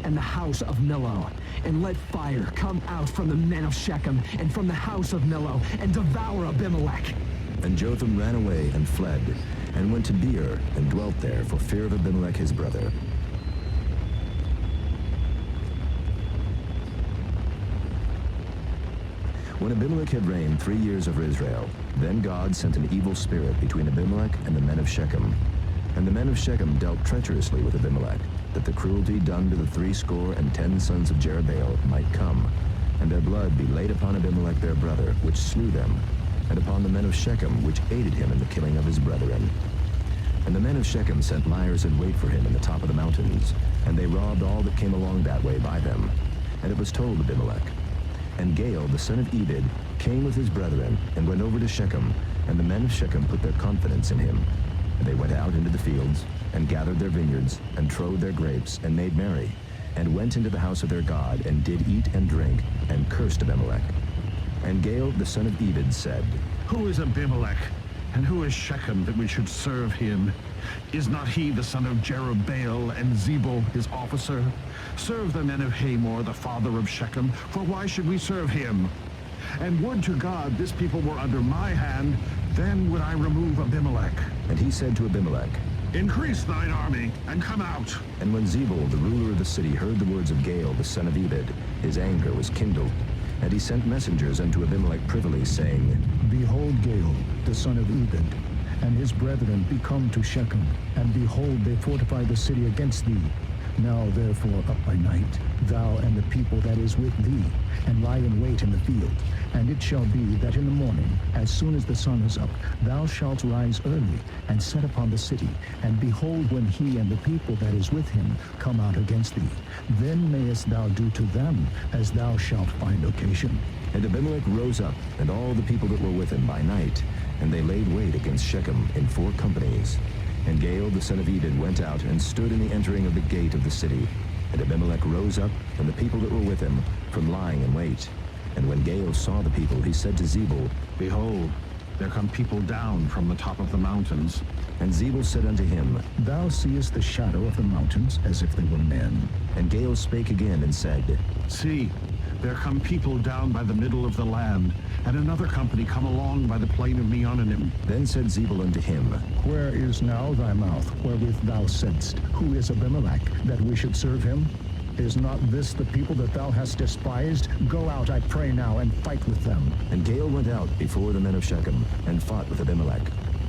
and the house of Millo, and let fire come out from the men of Shechem, and from the house of Millo, and devour Abimelech. And Jotham ran away and fled, and went to Beer, and dwelt there for fear of Abimelech his brother. When Abimelech had reigned 3 years over Israel, then God sent an evil spirit between Abimelech and the men of Shechem. And the men of Shechem dealt treacherously with Abimelech, that the cruelty done to the 70 sons of Jerubbaal might come, and their blood be laid upon Abimelech their brother, which slew them, and upon the men of Shechem, which aided him in the killing of his brethren. And the men of Shechem sent liers in wait for him in the top of the mountains, and they robbed all that came along that way by them. And it was told Abimelech. And Gaal, the son of Ebed, came with his brethren, and went over to Shechem, and the men of Shechem put their confidence in him. And they went out into the fields, and gathered their vineyards, and trode their grapes, and made merry, and went into the house of their God, and did eat and drink, and cursed Abimelech. And Gaal, the son of Ebed, said, Who is Abimelech, and who is Shechem, that we should serve him? Is not he the son of Jerubbaal, and Zebul his officer? Serve the men of Hamor, the father of Shechem, for why should we serve him? And would to God this people were under my hand, then would I remove Abimelech. And he said to Abimelech, Increase thine army, and come out. And when Zebul, the ruler of the city, heard the words of Gaal, the son of Ebed, his anger was kindled. And he sent messengers unto Abimelech privily, saying, Behold, Gaal, the son of Ebed, and his brethren be come to Shechem, and behold, they fortify the city against thee. Now therefore up by night, thou and the people that is with thee, and lie in wait in the field. And it shall be that in the morning, as soon as the sun is up, thou shalt rise early, and set upon the city. And behold, when he and the people that is with him come out against thee, then mayest thou do to them as thou shalt find occasion. And Abimelech rose up, and all the people that were with him by night, and they laid wait against Shechem in 4 companies. And Gaal, the son of Ebed, went out and stood in the entering of the gate of the city. And Abimelech rose up, and the people that were with him, from lying in wait. And when Gaal saw the people, he said to Zebul, Behold, there come people down from the top of the mountains. And Zebul said unto him, Thou seest the shadow of the mountains, as if they were men. And Gaal spake again and said, See, there come people down by the middle of the land, and another company come along by the plain of Meonanim. Then said Zebul unto him, Where is now thy mouth, wherewith thou saidst, Who is Abimelech, that we should serve him? Is not this the people that thou hast despised? Go out, I pray now, and fight with them. And Gaal went out before the men of Shechem, and fought with Abimelech.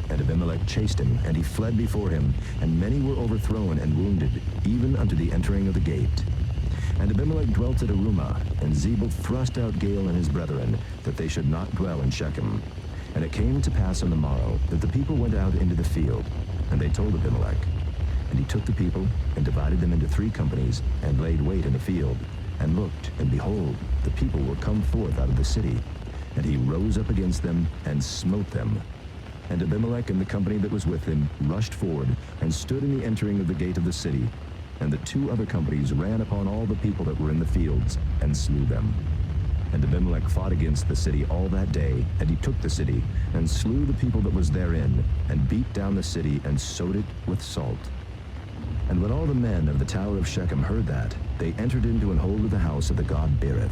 And Abimelech chased him, and he fled before him, and many were overthrown and wounded, even unto the entering of the gate. And Abimelech dwelt at Arumah, and Zebul thrust out Gaal and his brethren, that they should not dwell in Shechem. And it came to pass on the morrow, that the people went out into the field, and they told Abimelech. And he took the people, and divided them into 3 companies, and laid wait in the field. and looked, and behold, the people were come forth out of the city. And he rose up against them, and smote them. And Abimelech and the company that was with him rushed forward, and stood in the entering of the gate of the city. And the 2 other companies ran upon all the people that were in the fields, and slew them. And Abimelech fought against the city all that day, and he took the city, and slew the people that was therein, and beat down the city, and sowed it with salt. And when all the men of the tower of Shechem heard that, they entered into and hold of the house of the god Berith.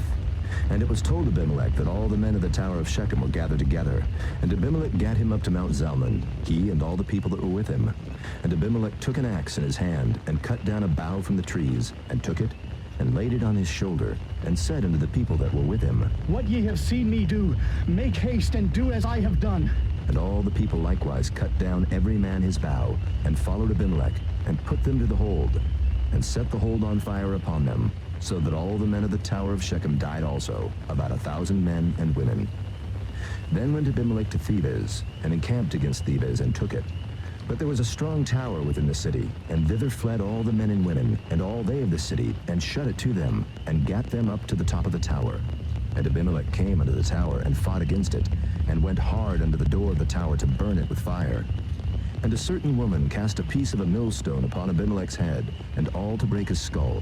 And it was told Abimelech that all the men of the tower of Shechem were gathered together. And Abimelech gat him up to Mount Zalmon, he and all the people that were with him. And Abimelech took an axe in his hand, and cut down a bough from the trees, and took it, and laid it on his shoulder, and said unto the people that were with him, What ye have seen me do, make haste and do as I have done. And all the people likewise cut down every man his bough, and followed Abimelech, and put them to the hold, and set the hold on fire upon them, so that all the men of the tower of Shechem died also, about 1,000 men and women. Then went Abimelech to Thebez, and encamped against Thebez, and took it. But there was a strong tower within the city, and thither fled all the men and women, and all they of the city, and shut it to them, and gat them up to the top of the tower. And Abimelech came unto the tower, and fought against it, and went hard unto the door of the tower to burn it with fire. And a certain woman cast a piece of a millstone upon Abimelech's head, and all to break his skull.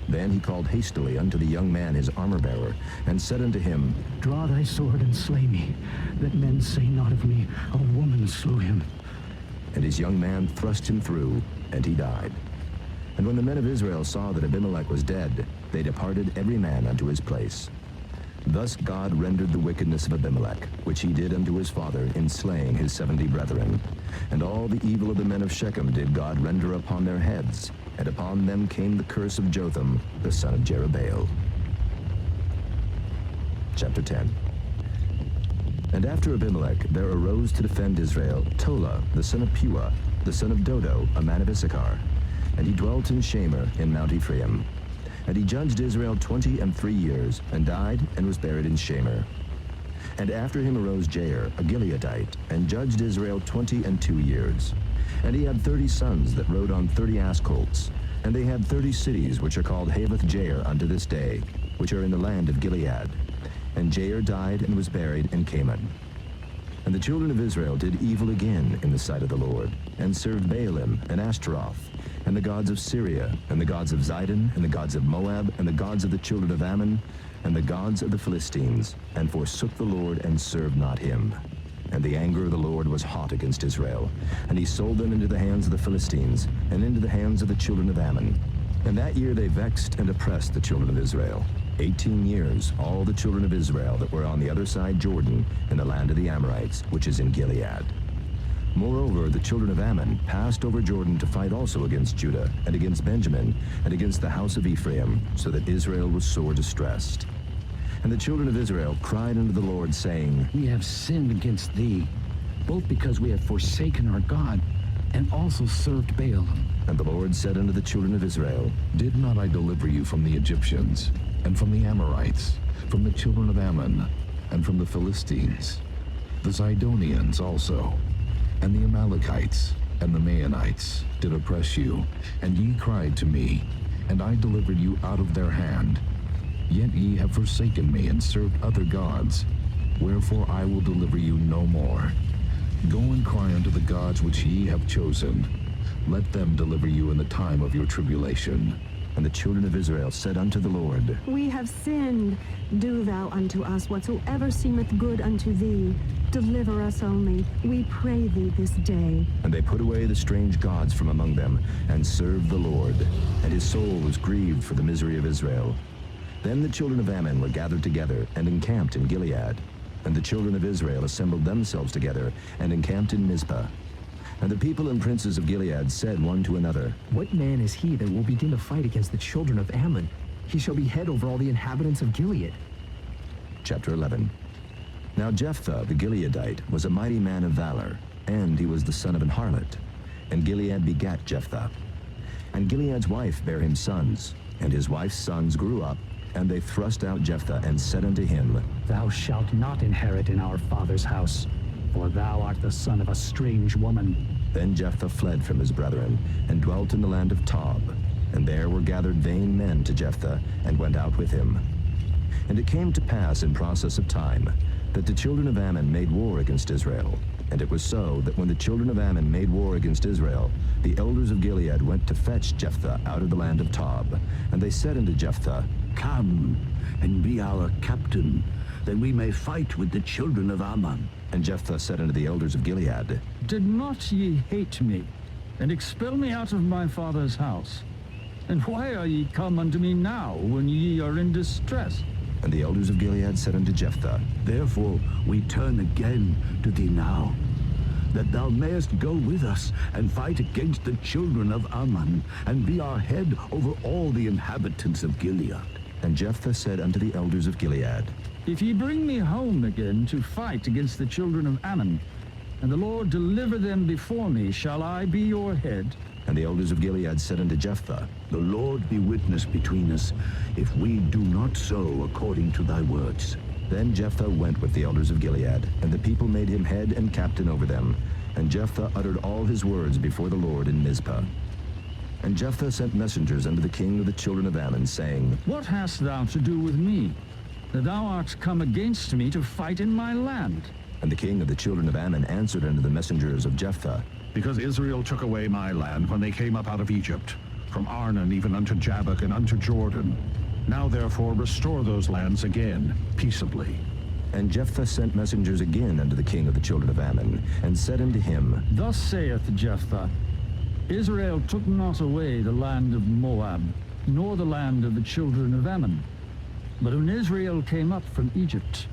Then he called hastily unto the young man his armor-bearer, and said unto him, Draw thy sword and slay me, that men say not of me, A woman slew him. And his young man thrust him through, and he died. And when the men of Israel saw that Abimelech was dead, they departed every man unto his place. Thus God rendered the wickedness of Abimelech, which he did unto his father in slaying his 70 brethren. And all the evil of the men of Shechem did God render upon their heads, and upon them came the curse of Jotham, the son of Jerubbaal. Chapter 10. And after Abimelech there arose to defend Israel Tola, the son of Puah, the son of Dodo, a man of Issachar. And he dwelt in Shamer in Mount Ephraim. And he judged Israel 23 years, and died, and was buried in Shamer. And after him arose Jair, a Gileadite, and judged Israel 22 years. And he had 30 sons that rode on 30 ass colts. And they had 30 cities, which are called Havoth Jair unto this day, which are in the land of Gilead. And Jair died, and was buried in Canaan. And the children of Israel did evil again in the sight of the Lord, and served Baalim and Ashtaroth, and the gods of Syria, and the gods of Zidon, and the gods of Moab, and the gods of the children of Ammon, and the gods of the Philistines, and forsook the Lord, and served not him. And the anger of the Lord was hot against Israel, and he sold them into the hands of the Philistines, and into the hands of the children of Ammon. And that year they vexed and oppressed the children of Israel. 18 years, all the children of Israel that were on the other side Jordan, in the land of the Amorites, which is in Gilead. Moreover, the children of Ammon passed over Jordan to fight also against Judah, and against Benjamin, and against the house of Ephraim, so that Israel was sore distressed. And the children of Israel cried unto the Lord, saying, We have sinned against thee, both because we have forsaken our God, and also served Baalim. And the Lord said unto the children of Israel, Did not I deliver you from the Egyptians, and from the Amorites, from the children of Ammon, and from the Philistines, the Zidonians also, and the Amalekites, and the Maonites did oppress you, and ye cried to me, and I delivered you out of their hand. Yet ye have forsaken me, and served other gods. Wherefore I will deliver you no more. Go and cry unto the gods which ye have chosen. Let them deliver you in the time of your tribulation. And the children of Israel said unto the Lord, We have sinned. Do thou unto us whatsoever seemeth good unto thee. Deliver us only, we pray thee this day. And they put away the strange gods from among them, and served the Lord. And his soul was grieved for the misery of Israel. Then the children of Ammon were gathered together, and encamped in Gilead. And the children of Israel assembled themselves together, and encamped in Mizpah. And the people and princes of Gilead said one to another, What man is he that will begin to fight against the children of Ammon? He shall be head over all the inhabitants of Gilead. Chapter 11. Now Jephthah the Gileadite was a mighty man of valor, and he was the son of an harlot. And Gilead begat Jephthah. And Gilead's wife bare him sons, and his wife's sons grew up, and they thrust out Jephthah, and said unto him, Thou shalt not inherit in our father's house, for thou art the son of a strange woman. Then Jephthah fled from his brethren, and dwelt in the land of Tob. And there were gathered vain men to Jephthah, and went out with him. And it came to pass in process of time, that the children of Ammon made war against Israel. And it was so, that when the children of Ammon made war against Israel, the elders of Gilead went to fetch Jephthah out of the land of Tob. And they said unto Jephthah, Come, and be our captain, that we may fight with the children of Ammon. And Jephthah said unto the elders of Gilead, Did not ye hate me, and expel me out of my father's house? And why are ye come unto me now, when ye are in distress? And the elders of Gilead said unto Jephthah, Therefore we turn again to thee now, that thou mayest go with us and fight against the children of Ammon, and be our head over all the inhabitants of Gilead. And Jephthah said unto the elders of Gilead, If ye bring me home again to fight against the children of Ammon, and the Lord deliver them before me, shall I be your head? And the elders of Gilead said unto Jephthah, The Lord be witness between us, if we do not so according to thy words. Then Jephthah went with the elders of Gilead, and the people made him head and captain over them. And Jephthah uttered all his words before the Lord in Mizpah. And Jephthah sent messengers unto the king of the children of Ammon, saying, What hast thou to do with me, that thou art come against me to fight in my land? And the king of the children of Ammon answered unto the messengers of Jephthah, Because Israel took away my land when they came up out of Egypt, from Arnon even unto Jabbok and unto Jordan. Now therefore restore those lands again, peaceably. And Jephthah sent messengers again unto the king of the children of Ammon, and said unto him, Thus saith Jephthah, Israel took not away the land of Moab, nor the land of the children of Ammon. But when Israel came up from Egypt,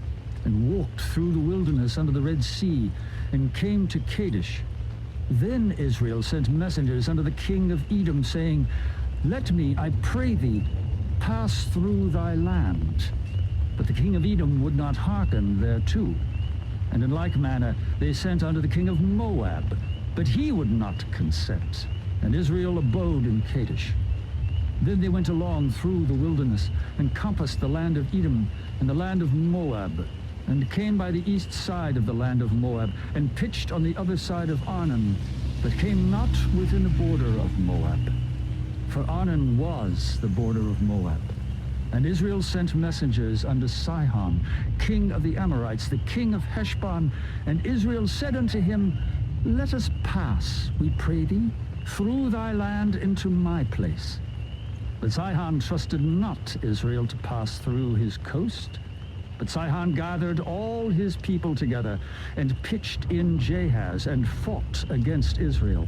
and walked through the wilderness under the Red Sea, and came to Kadesh, then Israel sent messengers unto the king of Edom, saying, Let me, I pray thee, pass through thy land. But the king of Edom would not hearken thereto. And in like manner they sent unto the king of Moab, but he would not consent. And Israel abode in Kadesh. Then they went along through the wilderness, and compassed the land of Edom, and the land of Moab, and came by the east side of the land of Moab, and pitched on the other side of Arnon, but came not within the border of Moab. For Arnon was the border of Moab. And Israel sent messengers unto Sihon, king of the Amorites, the king of Heshbon. And Israel said unto him, Let us pass, we pray thee, through thy land into my place. But Sihon trusted not Israel to pass through his coast. But Sihon gathered all his people together, and pitched in Jahaz, and fought against Israel.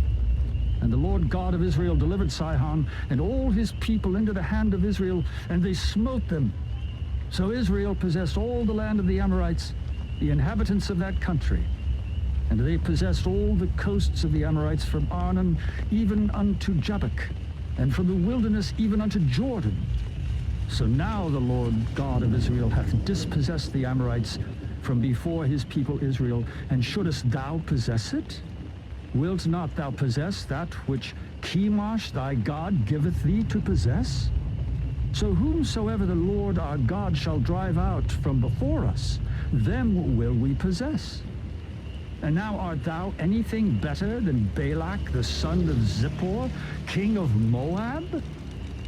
And the Lord God of Israel delivered Sihon and all his people into the hand of Israel, and they smote them. So Israel possessed all the land of the Amorites, the inhabitants of that country. And they possessed all the coasts of the Amorites from Arnon even unto Jabbok, and from the wilderness even unto Jordan. So now the Lord God of Israel hath dispossessed the Amorites from before his people Israel, and shouldest thou possess it? Wilt not thou possess that which Chemosh thy God giveth thee to possess? So whomsoever the Lord our God shall drive out from before us, them will we possess. And now art thou anything better than Balak the son of Zippor, king of Moab?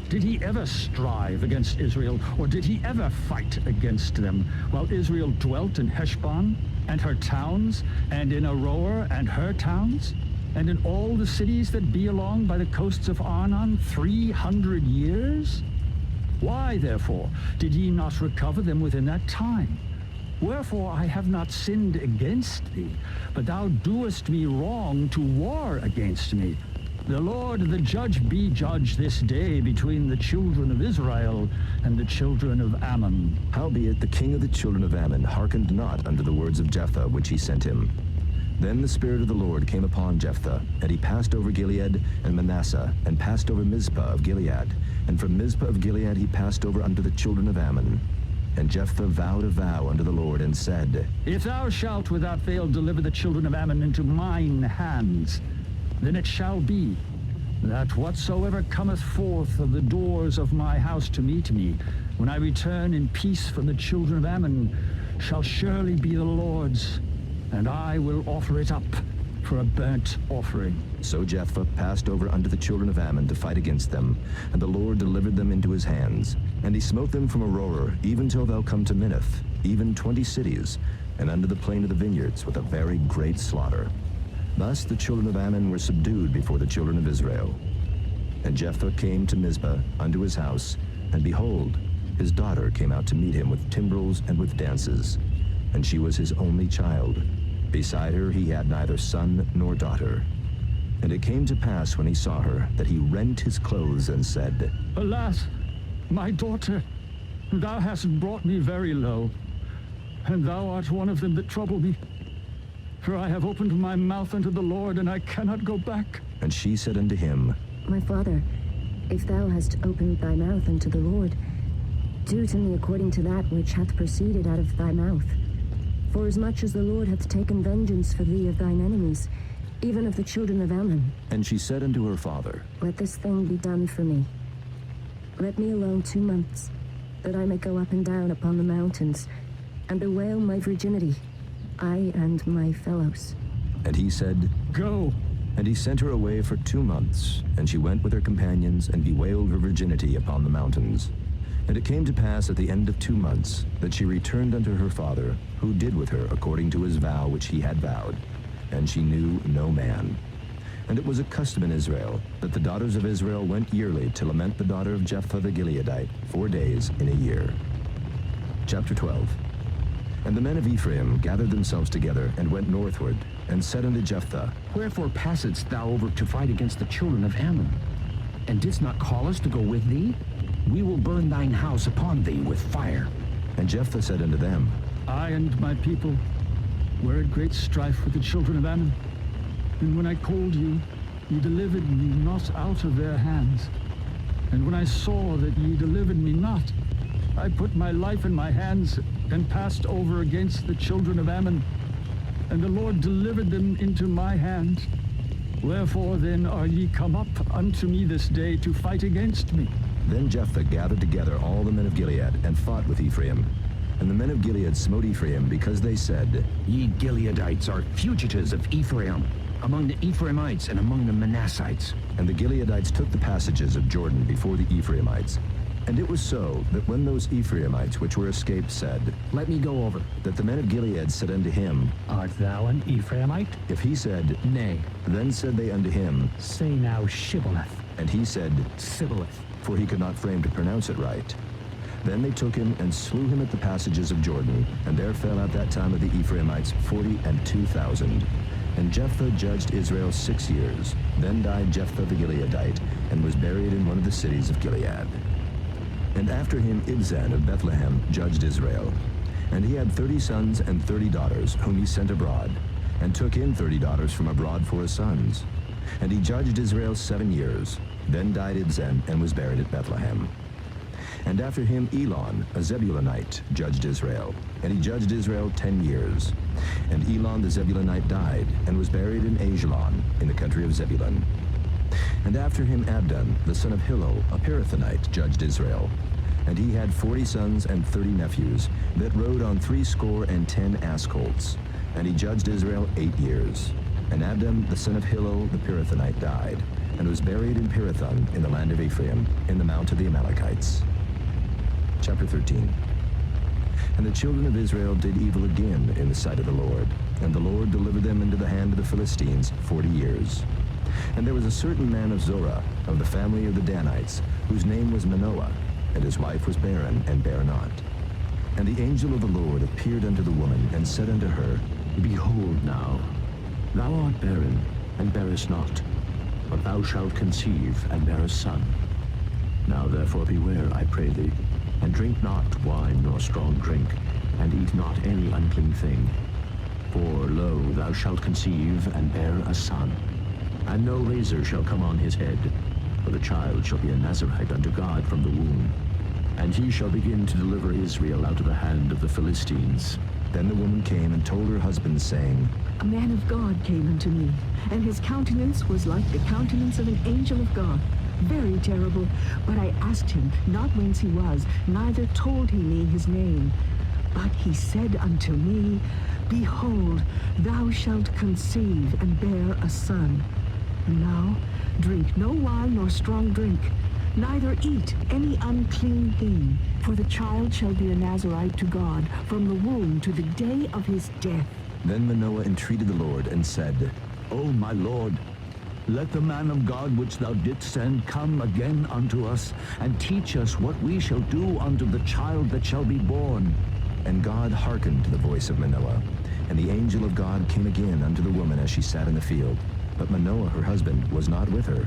Did he ever strive against Israel, or did he ever fight against them, while Israel dwelt in Heshbon and her towns, and in Aroer and her towns, and in all the cities that be along by the coasts of Arnon 300 years? Why, therefore, did ye not recover them within that time? Wherefore I have not sinned against thee, but thou doest me wrong to war against me. The Lord the judge be judge this day between the children of Israel and the children of Ammon. Howbeit the king of the children of Ammon hearkened not unto the words of Jephthah which he sent him. Then the Spirit of the Lord came upon Jephthah, and he passed over Gilead and Manasseh, and passed over Mizpah of Gilead. And from Mizpah of Gilead he passed over unto the children of Ammon. And Jephthah vowed a vow unto the Lord, and said, If thou shalt without fail deliver the children of Ammon into mine hands, then it shall be that whatsoever cometh forth of the doors of my house to meet me, when I return in peace from the children of Ammon, shall surely be the Lord's, and I will offer it up for a burnt offering. So Jephthah passed over unto the children of Ammon to fight against them, and the Lord delivered them into his hands. And he smote them from Aroer, even till thou come to Minnith, even 20 cities, and unto the plain of the vineyards, with a very great slaughter. Thus the children of Ammon were subdued before the children of Israel. And Jephthah came to Mizpah unto his house, and behold, his daughter came out to meet him with timbrels and with dances, and she was his only child. Beside her he had neither son nor daughter. And it came to pass when he saw her, that he rent his clothes and said, Alas, my daughter, thou hast brought me very low, and thou art one of them that trouble me. For I have opened my mouth unto the Lord, and I cannot go back. And she said unto him, My father, if thou hast opened thy mouth unto the Lord, do to me according to that which hath proceeded out of thy mouth. For as much as the Lord hath taken vengeance for thee of thine enemies, even of the children of Ammon. And she said unto her father, Let this thing be done for me. Let me alone 2 months, that I may go up and down upon the mountains, and bewail my virginity, I and my fellows. And he said, Go. And he sent her away for 2 months, and she went with her companions, and bewailed her virginity upon the mountains. And it came to pass at the end of 2 months, that she returned unto her father, who did with her according to his vow which he had vowed. And she knew no man. And it was a custom in Israel, that the daughters of Israel went yearly to lament the daughter of Jephthah the Gileadite 4 days in a year. Chapter 12. And the men of Ephraim gathered themselves together, and went northward, and said unto Jephthah, Wherefore passedst thou over to fight against the children of Ammon? And didst not call us to go with thee? We will burn thine house upon thee with fire. And Jephthah said unto them, I and my people were at great strife with the children of Ammon. And when I called you, ye delivered me not out of their hands. And when I saw that ye delivered me not, I put my life in my hands, and passed over against the children of Ammon. And the Lord delivered them into my hand. Wherefore then are ye come up unto me this day to fight against me? Then Jephthah gathered together all the men of Gilead, and fought with Ephraim. And the men of Gilead smote Ephraim, because they said, Ye Gileadites are fugitives of Ephraim, among the Ephraimites and among the Manassites. And the Gileadites took the passages of Jordan before the Ephraimites. And it was so, that when those Ephraimites which were escaped said, Let me go over, that the men of Gilead said unto him, Art thou an Ephraimite? If he said, Nay. Then said they unto him, Say now Shibboleth. And he said, Sibboleth. For he could not frame to pronounce it right. Then they took him, and slew him at the passages of Jordan, and there fell at that time of the Ephraimites 42,000. And Jephthah judged Israel 6 years. Then died Jephthah the Gileadite, and was buried in one of the cities of Gilead. And after him Ibzan of Bethlehem judged Israel. And he had 30 sons and 30 daughters, whom he sent abroad, and took in 30 daughters from abroad for his sons. And he judged Israel 7 years. Then died Ibzan, and was buried at Bethlehem. And after him Elon, a Zebulunite, judged Israel. And he judged Israel 10 years. And Elon the Zebulunite died, and was buried in Ajalon, in the country of Zebulun. And after him Abdon, the son of Hillel, a Pirathonite, judged Israel. And he had 40 sons and 30 nephews, that rode on 70 ass colts. And he judged Israel 8 years. And Abdon, the son of Hillel, the Pirathonite, died, and was buried in Pirathon, in the land of Ephraim, in the mount of the Amalekites. Chapter 13. And the children of Israel did evil again in the sight of the Lord, and the Lord delivered them into the hand of the Philistines 40 years. And there was a certain man of Zorah, of the family of the Danites, whose name was Manoah, and his wife was barren, and bare not. And the angel of the Lord appeared unto the woman, and said unto her, Behold now, thou art barren, and bearest not, but thou shalt conceive, and bear a son. Now therefore beware, I pray thee, and drink not wine nor strong drink, and eat not any unclean thing. For, lo, thou shalt conceive, and bear a son. And no razor shall come on his head, for the child shall be a Nazarite unto God from the womb. And he shall begin to deliver Israel out of the hand of the Philistines. Then the woman came and told her husband, saying, A man of God came unto me, and his countenance was like the countenance of an angel of God, very terrible. But I asked him not whence he was, neither told he me his name. But he said unto me, Behold, thou shalt conceive and bear a son. And now drink no wine nor strong drink, neither eat any unclean thing, for the child shall be a Nazarite to God from the womb to the day of his death. Then Manoah entreated the Lord and said, O my Lord, let the man of God which thou didst send come again unto us, and teach us what we shall do unto the child that shall be born. And God hearkened to the voice of Manoah. And the angel of God came again unto the woman as she sat in the field. But Manoah her husband was not with her.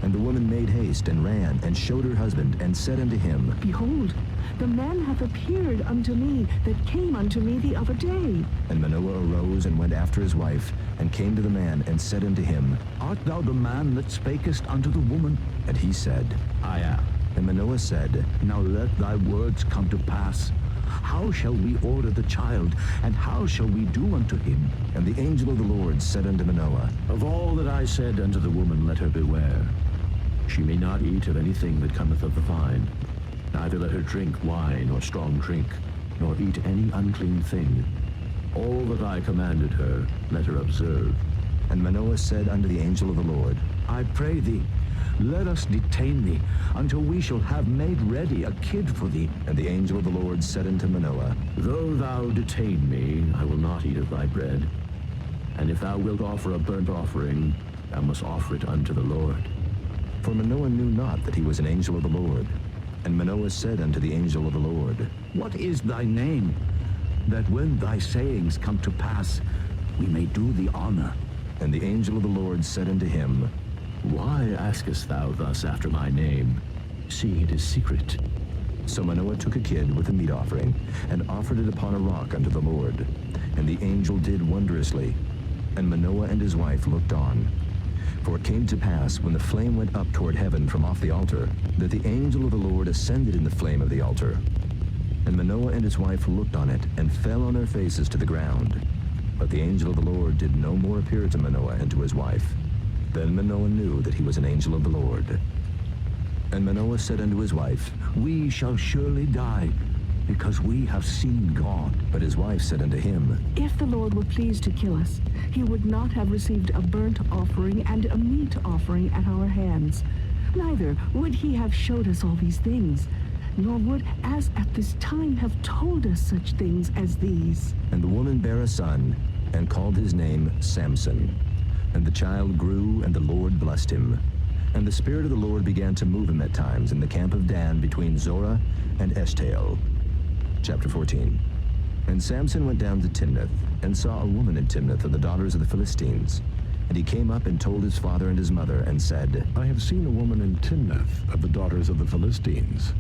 And the woman made haste, and ran, and showed her husband, and said unto him, Behold, the man hath appeared unto me that came unto me the other day. And Manoah arose and went after his wife, and came to the man, and said unto him, Art thou the man that spakest unto the woman? And he said, I am. And Manoah said, Now let thy words come to pass. How shall we order the child, and how shall we do unto him? And the angel of the Lord said unto Manoah, Of all that I said unto the woman, let her beware. She may not eat of anything that cometh of the vine, neither let her drink wine or strong drink, nor eat any unclean thing. All that I commanded her, let her observe. And Manoah said unto the angel of the Lord, I pray thee, let us detain thee, until we shall have made ready a kid for thee. And the angel of the Lord said unto Manoah, Though thou detain me, I will not eat of thy bread. And if thou wilt offer a burnt offering, thou must offer it unto the Lord. For Manoah knew not that he was an angel of the Lord. And Manoah said unto the angel of the Lord, What is thy name, that when thy sayings come to pass, we may do thee honor? And the angel of the Lord said unto him, Why askest thou thus after my name? See, it is secret. So Manoah took a kid with a meat offering, and offered it upon a rock unto the Lord. And the angel did wondrously. And Manoah and his wife looked on. For it came to pass, when the flame went up toward heaven from off the altar, that the angel of the Lord ascended in the flame of the altar. And Manoah and his wife looked on it, and fell on their faces to the ground. But the angel of the Lord did no more appear to Manoah and to his wife. Then Manoah knew that he was an angel of the Lord. And Manoah said unto his wife, We shall surely die, because we have seen God. But his wife said unto him, If the Lord were pleased to kill us, he would not have received a burnt offering and a meat offering at our hands. Neither would he have showed us all these things, nor would, as at this time, have told us such things as these. And the woman bare a son, and called his name Samson. And the child grew, and the Lord blessed him. And the Spirit of the Lord began to move him at times in the camp of Dan between Zorah and Eshtaol. Chapter 14. And Samson went down to Timnath, and saw a woman in Timnath of the daughters of the Philistines. And he came up and told his father and his mother, and said, I have seen a woman in Timnath of the daughters of the Philistines.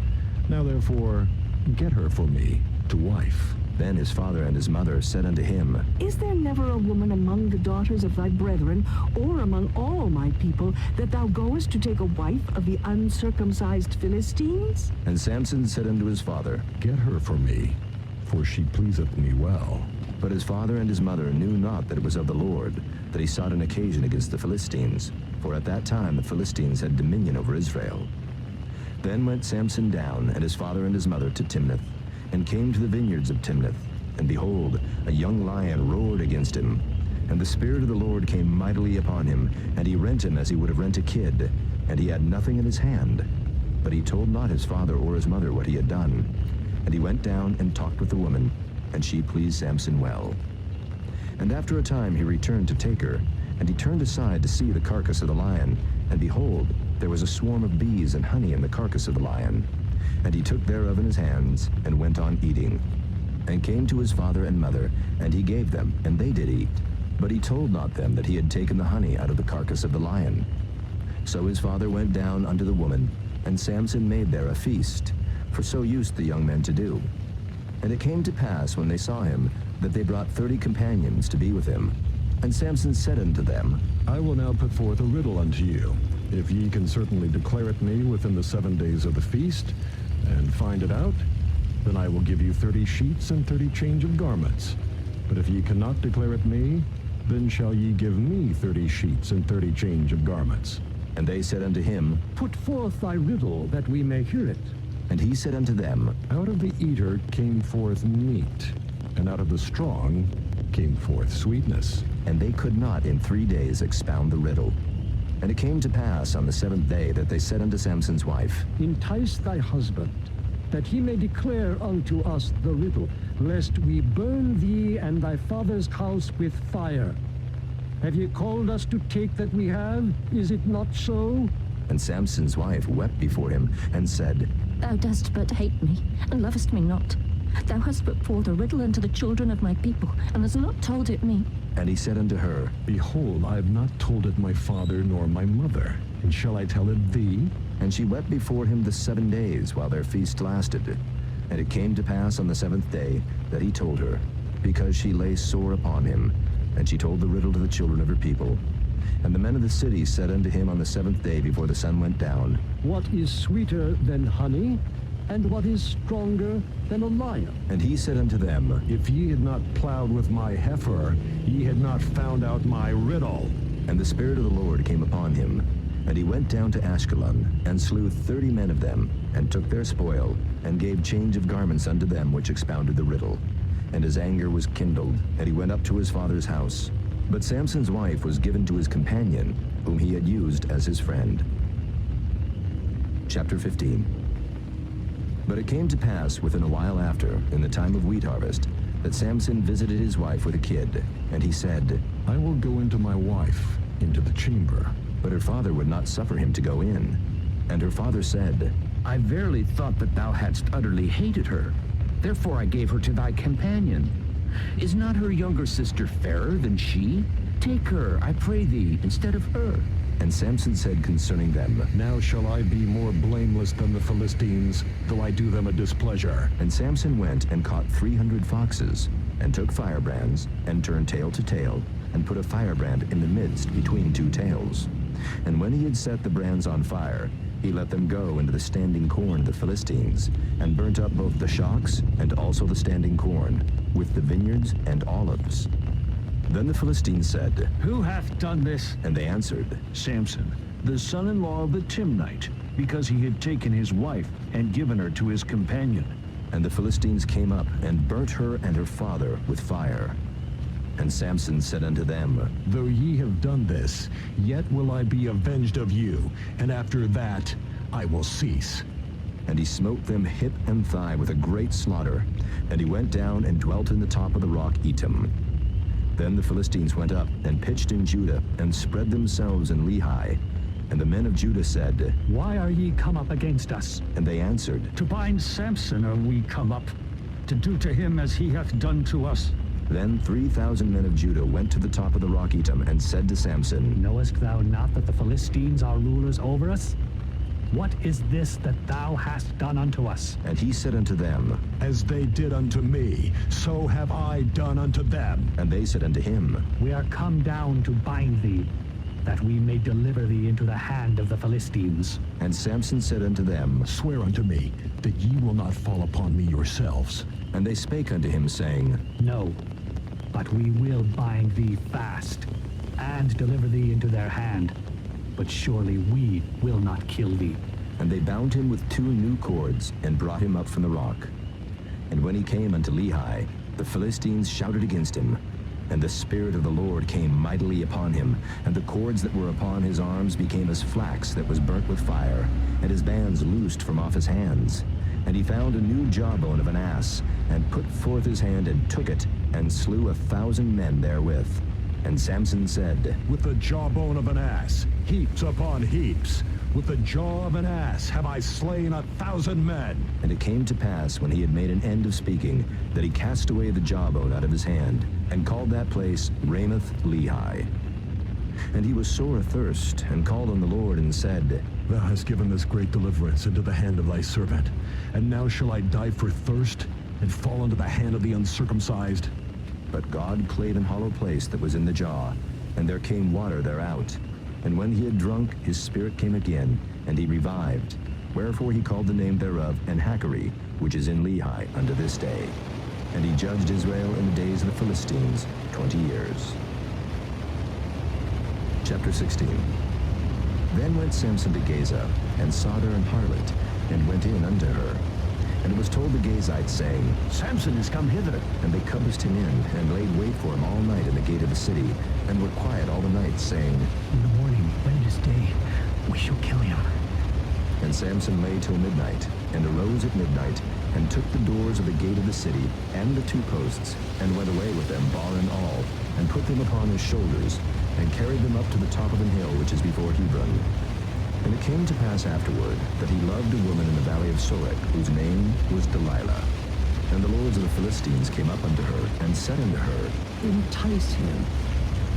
Now therefore, get her for me to wife. Then his father and his mother said unto him, Is there never a woman among the daughters of thy brethren, or among all my people, that thou goest to take a wife of the uncircumcised Philistines? And Samson said unto his father, Get her for me, for she pleaseth me well. But his father and his mother knew not that it was of the Lord, that he sought an occasion against the Philistines. For at that time the Philistines had dominion over Israel. Then went Samson down, and his father and his mother, to Timnath, and came to the vineyards of Timnath. And behold, a young lion roared against him. And the Spirit of the Lord came mightily upon him, and he rent him as he would have rent a kid. And he had nothing in his hand. But he told not his father or his mother what he had done. And he went down and talked with the woman, and she pleased Samson well. And after a time he returned to take her, and he turned aside to see the carcass of the lion. And behold, there was a swarm of bees and honey in the carcass of the lion. And he took thereof in his hands, and went on eating. And came to his father and mother, and he gave them, and they did eat. But he told not them that he had taken the honey out of the carcass of the lion. So his father went down unto the woman, and Samson made there a feast, for so used the young men to do. And it came to pass, when they saw him, that they brought 30 companions to be with him. And Samson said unto them, I will now put forth a riddle unto you. If ye can certainly declare it me within the 7 days of the feast, and find it out, then I will give you 30 sheets and 30 change of garments. But if ye cannot declare it me, then shall ye give me 30 sheets and 30 change of garments. And they said unto him, Put forth thy riddle, that we may hear it. And he said unto them, Out of the eater came forth meat, and out of the strong came forth sweetness. And they could not in 3 days expound the riddle. And it came to pass on the 7th day that they said unto Samson's wife, Entice thy husband, that he may declare unto us the riddle, lest we burn thee and thy father's house with fire. Have ye called us to take that we have? Is it not so? And Samson's wife wept before him, and said, Thou dost but hate me, and lovest me not. Thou hast put forth a riddle unto the children of my people, and hast not told it me. And he said unto her, Behold, I have not told it my father nor my mother, and shall I tell it thee? And she wept before him the 7 days while their feast lasted. And it came to pass on the 7th day that he told her, because she lay sore upon him. And she told the riddle to the children of her people. And the men of the city said unto him on the 7th day before the sun went down, What is sweeter than honey? And what is stronger than a lion? And he said unto them, If ye had not plowed with my heifer, ye had not found out my riddle. And the Spirit of the Lord came upon him. And he went down to Ashkelon, and slew 30 men of them, and took their spoil, and gave change of garments unto them which expounded the riddle. And his anger was kindled, and he went up to his father's house. But Samson's wife was given to his companion, whom he had used as his friend. Chapter 15. But it came to pass within a while after, in the time of wheat harvest, that Samson visited his wife with a kid. And he said, I will go into my wife, into the chamber. But her father would not suffer him to go in. And her father said, I verily thought that thou hadst utterly hated her. Therefore I gave her to thy companion. Is not her younger sister fairer than she? Take her, I pray thee, instead of her. And Samson said concerning them, Now shall I be more blameless than the Philistines, though I do them a displeasure. And Samson went and caught 300 foxes, and took firebrands, and turned tail to tail, and put a firebrand in the midst between 2 tails. And when he had set the brands on fire, he let them go into the standing corn of the Philistines, and burnt up both the shocks and also the standing corn, with the vineyards and olives. Then the Philistines said, Who hath done this? And they answered, Samson, the son-in-law of the Timnite, because he had taken his wife and given her to his companion. And the Philistines came up and burnt her and her father with fire. And Samson said unto them, Though ye have done this, yet will I be avenged of you, and after that I will cease. And he smote them hip and thigh with a great slaughter. And he went down and dwelt in the top of the rock Etam. Then the Philistines went up and pitched in Judah, and spread themselves in Lehi. And the men of Judah said, Why are ye come up against us? And they answered, To bind Samson are we come up, to do to him as he hath done to us. Then 3,000 men of Judah went to the top of the rock Etam, and said to Samson, Knowest thou not that the Philistines are rulers over us? What is this that thou hast done unto us? And he said unto them, As they did unto me, so have I done unto them. And they said unto him, We are come down to bind thee, that we may deliver thee into the hand of the Philistines. And Samson said unto them, Swear unto me that ye will not fall upon me yourselves. And they spake unto him, saying, No, but we will bind thee fast, and deliver thee into their hand. But surely we will not kill thee. And they bound him with 2 new cords, and brought him up from the rock. And when he came unto Lehi, the Philistines shouted against him. And the Spirit of the Lord came mightily upon him, and the cords that were upon his arms became as flax that was burnt with fire, and his bands loosed from off his hands. And he found a new jawbone of an ass, and put forth his hand and took it, and slew 1,000 men therewith. And Samson said, With the jawbone of an ass, heaps upon heaps. With the jaw of an ass have I slain 1,000 men. And it came to pass, when he had made an end of speaking, that he cast away the jawbone out of his hand, and called that place Ramoth Lehi. And he was sore athirst, and called on the Lord, and said, Thou hast given this great deliverance into the hand of thy servant. And now shall I die for thirst, and fall into the hand of the uncircumcised? But God clave an hollow place that was in the jaw, and there came water thereout. And when he had drunk, his spirit came again, and he revived. Wherefore he called the name thereof Enhakkore, which is in Lehi unto this day. And he judged Israel in the days of the Philistines 20 years. Chapter 16. Then went Samson to Gaza, and saw there an harlot, and went in unto her. And it was told the Gazites, saying, Samson is come hither. And they compassed him in, and laid wait for him all night in the gate of the city, and were quiet all the night, saying, In the morning, when it is day, we shall kill him. And Samson lay till midnight, and arose at midnight, and took the doors of the gate of the city, and the 2 posts, and went away with them, bar and all, and put them upon his shoulders, and carried them up to the top of an hill which is before Hebron. And it came to pass afterward that he loved a woman in the valley of Sorek, whose name was Delilah. And the lords of the Philistines came up unto her, and said unto her, Entice him,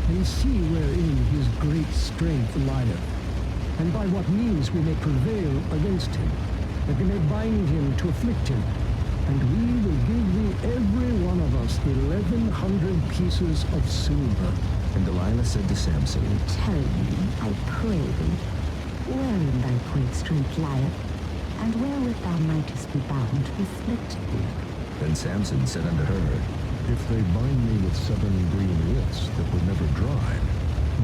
and see wherein his great strength lieth, and by what means we may prevail against him, that we may bind him to afflict him. And we will give thee every one of us 1,100 pieces of silver. And Delilah said to Samson, Tell me, I pray thee, wherein thy great strength lieth, and wherewith thou mightest be bound to afflict thee. Then Samson said unto her, If they bind me with 7 green withs that would never dry,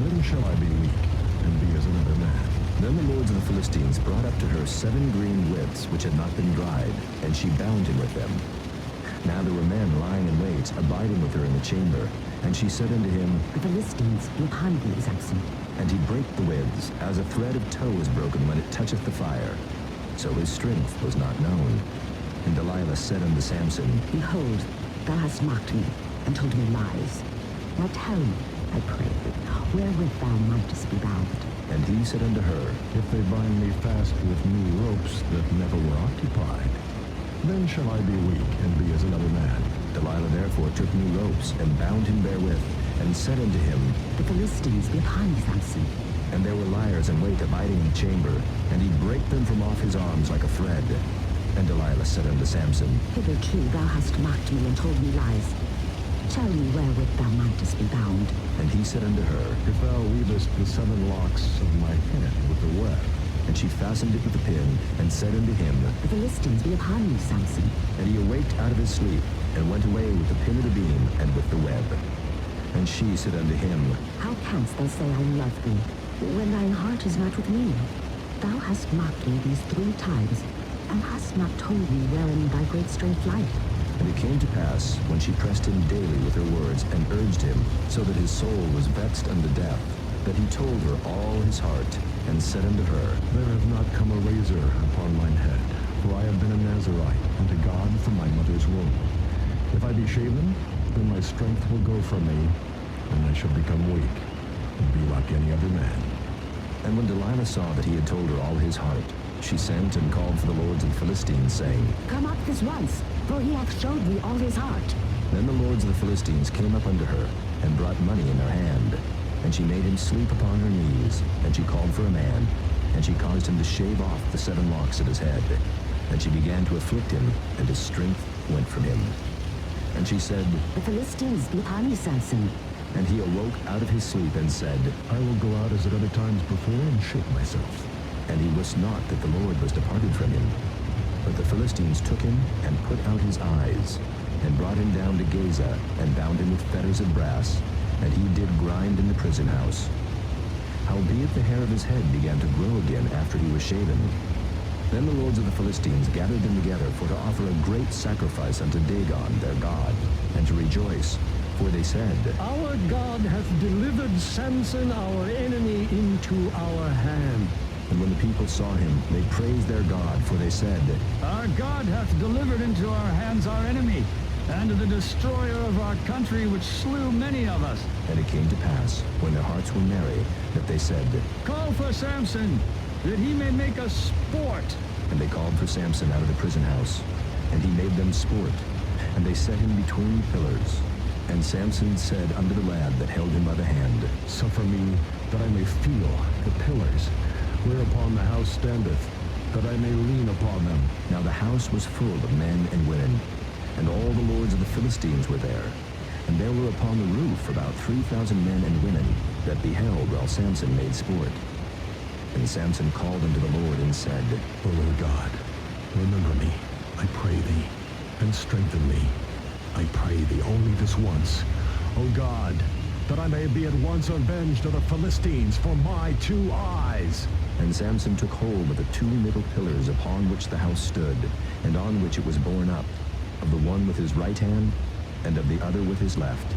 then shall I be weak, and be as another man. Then the lords of the Philistines brought up to her 7 green withs which had not been dried, and she bound him with them. Now there were men lying in wait, abiding with her in the chamber. And she said unto him, The Philistines be upon thee, Samson. And he brake the withs, as a thread of tow is broken when it toucheth the fire. So his strength was not known. And Delilah said unto Samson, Behold, thou hast mocked me, and told me lies. Now tell me, I pray thee, wherewith thou mightest be bound. And he said unto her, If they bind me fast with new ropes that never were occupied, then shall I be weak, and be as another man. Delilah therefore took new ropes, and bound him therewith, and said unto him, The Philistines be upon thee, Samson. And there were liars in wait abiding in the chamber, and he brake them from off his arms like a thread. And Delilah said unto Samson, Hitherto thou hast mocked me and told me lies. Tell me wherewith thou mightest be bound. And he said unto her, If thou weavest the 7 locks of my head with the web. And she fastened it with a pin, and said unto him, The Philistines be upon thee, Samson. And he awaked out of his sleep, and went away with the pin of the beam, and with the web. And she said unto him, How canst thou say I love thee, when thine heart is not with me? Thou hast mocked me these 3 times, and hast not told me wherein thy great strength lieth. And it came to pass, when she pressed him daily with her words, and urged him, so that his soul was vexed unto death, that he told her all his heart, and said unto her, There hath not come a razor upon mine head, for I have been a Nazarite unto God from my mother's womb. If I be shaven, then my strength will go from me, and I shall become weak, and be like any other man. And when Delilah saw that he had told her all his heart, she sent and called for the lords of the Philistines, saying, Come up this once, for he hath showed me all his heart. Then the lords of the Philistines came up unto her, and brought money in their hand. And she made him sleep upon her knees, and she called for a man, and she caused him to shave off the 7 locks of his head. And she began to afflict him, and his strength went from him. And she said, The Philistines be upon thee, Samson. And he awoke out of his sleep, and said, I will go out as at other times before, and shake myself. And he wist not that the Lord was departed from him. But the Philistines took him, and put out his eyes, and brought him down to Gaza, and bound him with fetters of brass, and he did grind in the prison house. Howbeit the hair of his head began to grow again after he was shaven. Then the lords of the Philistines gathered them together for to offer a great sacrifice unto Dagon their god, and to rejoice. For they said, Our God hath delivered Samson our enemy into our hand. And when the people saw him, they praised their God, for they said, Our God hath delivered into our hands our enemy, and the destroyer of our country, which slew many of us. And it came to pass, when their hearts were merry, that they said, Call for Samson, that he may make us sport. And they called for Samson out of the prison house, and he made them sport, and they set him between pillars. And Samson said unto the lad that held him by the hand, Suffer me, that I may feel the pillars, whereupon the house standeth, that I may lean upon them. Now the house was full of men and women, and all the lords of the Philistines were there. And there were upon the roof about 3,000 men and women that beheld while Samson made sport. And Samson called unto the Lord and said, O Lord God, remember me, I pray thee, and strengthen me. I pray thee only this once, O God, that I may be at once avenged of the Philistines for my 2 eyes. And Samson took hold of the 2 middle pillars upon which the house stood, and on which it was borne up, of the one with his right hand, and of the other with his left.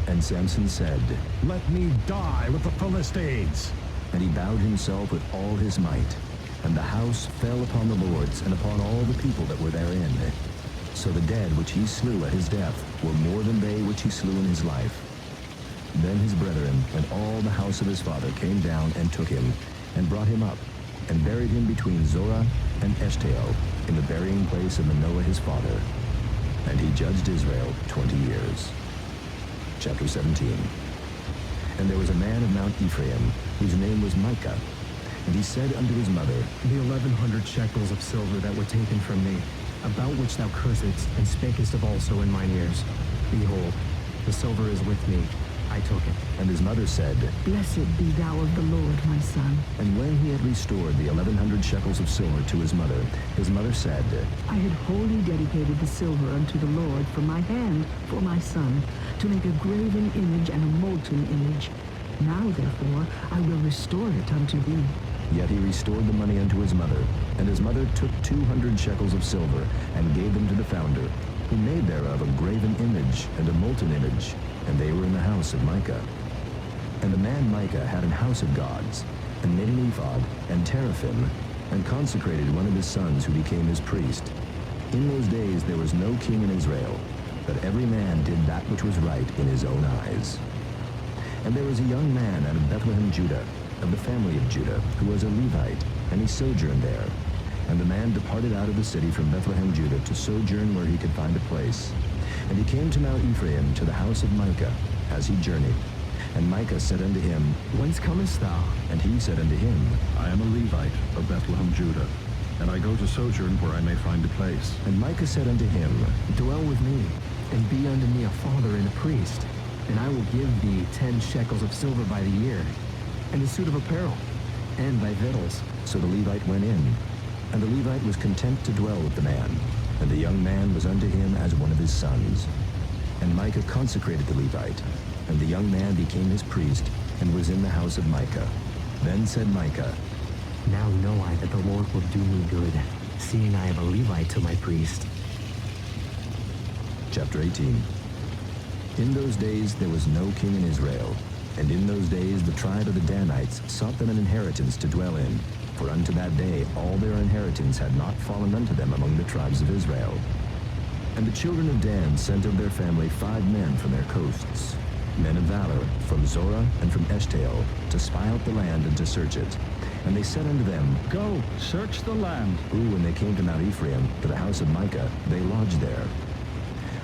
And Samson said, Let me die with the Philistines. And he bowed himself with all his might. And the house fell upon the lords, and upon all the people that were therein. So the dead which he slew at his death were more than they which he slew in his life. Then his brethren and all the house of his father came down and took him, and brought him up, and buried him between Zorah and Eshtaol, in the burying place of Manoah his father. And he judged Israel 20 years. Chapter 17. And there was a man of Mount Ephraim, whose name was Micah. And he said unto his mother, The 1,100 shekels of silver that were taken from me, about which thou cursedst, and spakest of also in mine ears. Behold, the silver is with me. I took it. And his mother said, Blessed be thou of the Lord, my son. And when he had restored the 1,100 shekels of silver to his mother said, I had wholly dedicated the silver unto the Lord from my hand for my son, to make a graven image and a molten image. Now therefore I will restore it unto thee. Yet he restored the money unto his mother. And his mother took 200 shekels of silver, and gave them to the founder, who made thereof a graven image and a molten image, and they were in the house of Micah. And the man Micah had an house of gods, and made an ephod, and teraphim, and consecrated one of his sons who became his priest. In those days there was no king in Israel, but every man did that which was right in his own eyes. And there was a young man out of Bethlehem, Judah, of the family of Judah, who was a Levite, and he sojourned there. And the man departed out of the city from Bethlehem, Judah, to sojourn where he could find a place. And he came to Mount Ephraim, to the house of Micah, as he journeyed. And Micah said unto him, Whence comest thou? And he said unto him, I am a Levite of Bethlehem, Judah, and I go to sojourn where I may find a place. And Micah said unto him, Dwell with me, and be unto me a father and a priest, and I will give thee 10 shekels of silver by the year, and a suit of apparel, and thy victuals. So the Levite went in, and the Levite was content to dwell with the man, and the young man was unto him as one of his sons. And Micah consecrated the Levite, and the young man became his priest, and was in the house of Micah. Then said Micah, Now know I that the Lord will do me good, seeing I have a Levite to my priest. Chapter 18. In those days there was no king in Israel, and in those days the tribe of the Danites sought them an inheritance to dwell in, for unto that day all their inheritance had not fallen unto them among the tribes of Israel. And the children of Dan sent of their family 5 men from their coasts, men of valor, from Zorah and from Eshtaol, to spy out the land and to search it. And they said unto them, Go, search the land. Who, when they came to Mount Ephraim, to the house of Micah, they lodged there.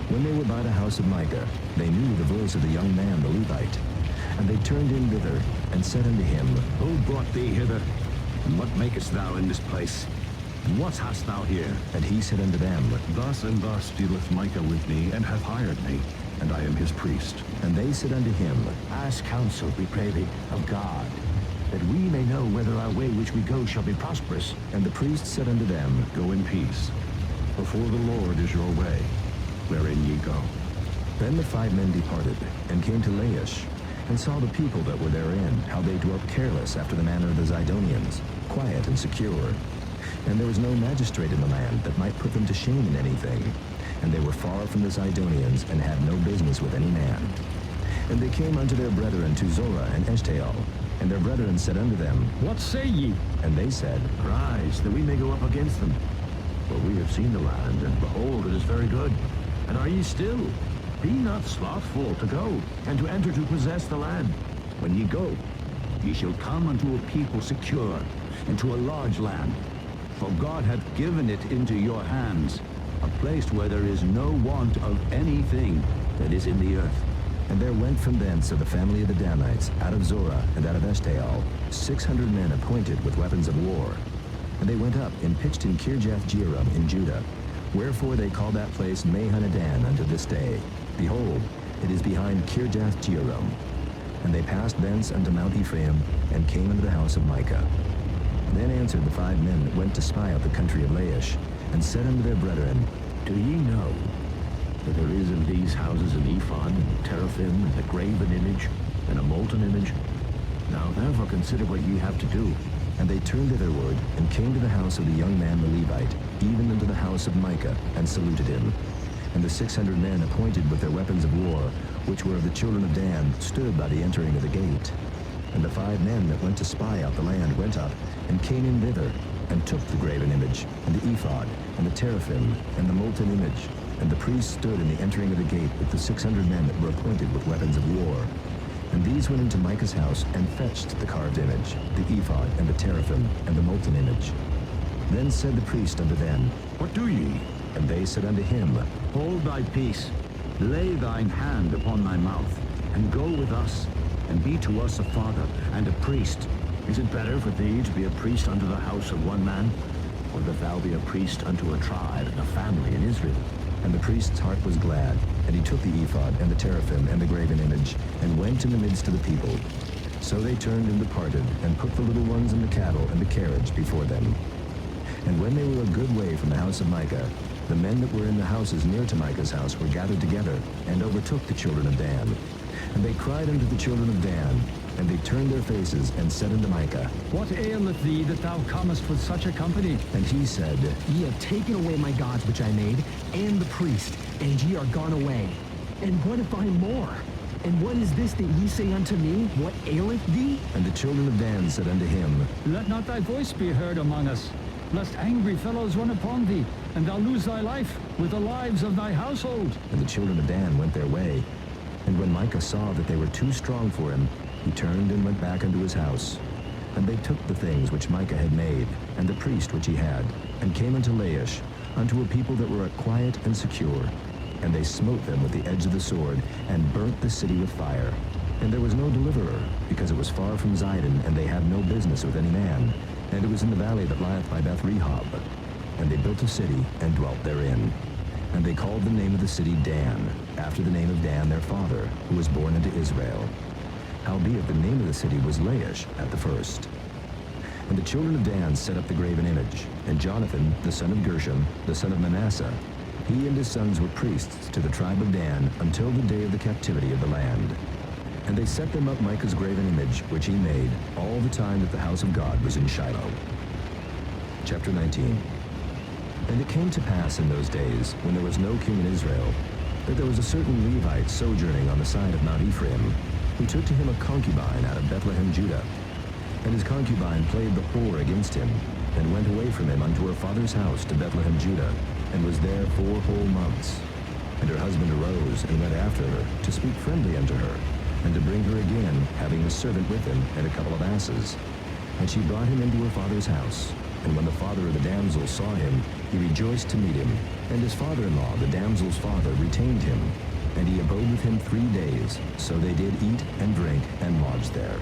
When they were by the house of Micah, they knew the voice of the young man the Levite. And they turned in thither, and said unto him, Who brought thee hither? And what makest thou in this place? And what hast thou here? And he said unto them, Thus and thus dealeth Micah with me, and hath hired me, and I am his priest. And they said unto him, Ask counsel, we pray thee, of God, that we may know whether our way which we go shall be prosperous. And the priest said unto them, Go in peace. Before the Lord is your way, wherein ye go. Then the 5 men departed, and came to Laish, and saw the people that were therein, how they dwelt careless after the manner of the Zidonians, quiet and secure. And there was no magistrate in the land that might put them to shame in anything. And they were far from the Zidonians, and had no business with any man. And they came unto their brethren to Zorah and Eshtaol. And their brethren said unto them, What say ye? And they said, Rise, that we may go up against them. For we have seen the land, and behold, it is very good. And are ye still? Be not slothful to go, and to enter to possess the land. When ye go, ye shall come unto a people secure, and to a large land. For God hath given it into your hands, a place where there is no want of anything that is in the earth. And there went from thence of the family of the Danites, out of Zorah and out of Eshtaol, 600 men appointed with weapons of war. And they went up and pitched in Kirjath-jearim in Judah. Wherefore they call that place Mahanadan unto this day. Behold, it is behind Kirjath-jearim. And they passed thence unto Mount Ephraim, and came unto the house of Micah. Then answered the 5 men that went to spy out the country of Laish, and said unto their brethren, Do ye know that there is in these houses an ephod, and teraphim, and a graven image, and a molten image? Now therefore consider what ye have to do. And they turned thitherward, and came to the house of the young man the Levite, even unto the house of Micah, and saluted him. And the 600 men appointed with their weapons of war, which were of the children of Dan, stood by the entering of the gate. And the 5 men that went to spy out the land went up, and came in thither, and took the graven image, and the ephod, and the teraphim, and the molten image. And the priests stood in the entering of the gate with the 600 men that were appointed with weapons of war. And these went into Micah's house, and fetched the carved image, the ephod, and the teraphim, and the molten image. Then said the priest unto them, What do ye? And they said unto him, Hold thy peace, lay thine hand upon thy mouth, and go with us, and be to us a father and a priest. Is it better for thee to be a priest unto the house of one man, or that thou be a priest unto a tribe and a family in Israel? And the priest's heart was glad, and he took the ephod, and the teraphim, and the graven image, and went in the midst of the people. So they turned and departed, and put the little ones and the cattle and the carriage before them. And when they were a good way from the house of Micah, the men that were in the houses near to Micah's house were gathered together, and overtook the children of Dan. And they cried unto the children of Dan, and they turned their faces, and said unto Micah, What aileth thee that thou comest with such a company? And he said, Ye have taken away my gods which I made, and the priest, and ye are gone away. And what if I more? And what is this that ye say unto me? What aileth thee? And the children of Dan said unto him, Let not thy voice be heard among us, lest angry fellows run upon thee, and thou lose thy life with the lives of thy household. And the children of Dan went their way. And when Micah saw that they were too strong for him, he turned and went back unto his house. And they took the things which Micah had made, and the priest which he had, and came unto Laish, unto a people that were quiet and secure. And they smote them with the edge of the sword, and burnt the city with fire. And there was no deliverer, because it was far from Zidon, and they had no business with any man. And it was in the valley that lieth by Beth-rehob. And they built a city, and dwelt therein. And they called the name of the city Dan, after the name of Dan their father, who was born unto Israel. Howbeit the name of the city was Laish at the first. And the children of Dan set up the graven image, and Jonathan, the son of Gershom, the son of Manasseh, he and his sons were priests to the tribe of Dan until the day of the captivity of the land. And they set them up Micah's graven image, which he made, all the time that the house of God was in Shiloh. Chapter 19. And it came to pass in those days, when there was no king in Israel, that there was a certain Levite sojourning on the side of Mount Ephraim, who took to him a concubine out of Bethlehem, Judah. And his concubine played the whore against him, and went away from him unto her father's house to Bethlehem, Judah, and was there 4 whole months. And her husband arose and went after her, to speak friendly unto her, and to bring her again, having a servant with him, and a couple of asses. And she brought him into her father's house. And when the father of the damsel saw him, he rejoiced to meet him. And his father-in-law, the damsel's father, retained him. And he abode with him 3 days. So they did eat and drink, and lodged there.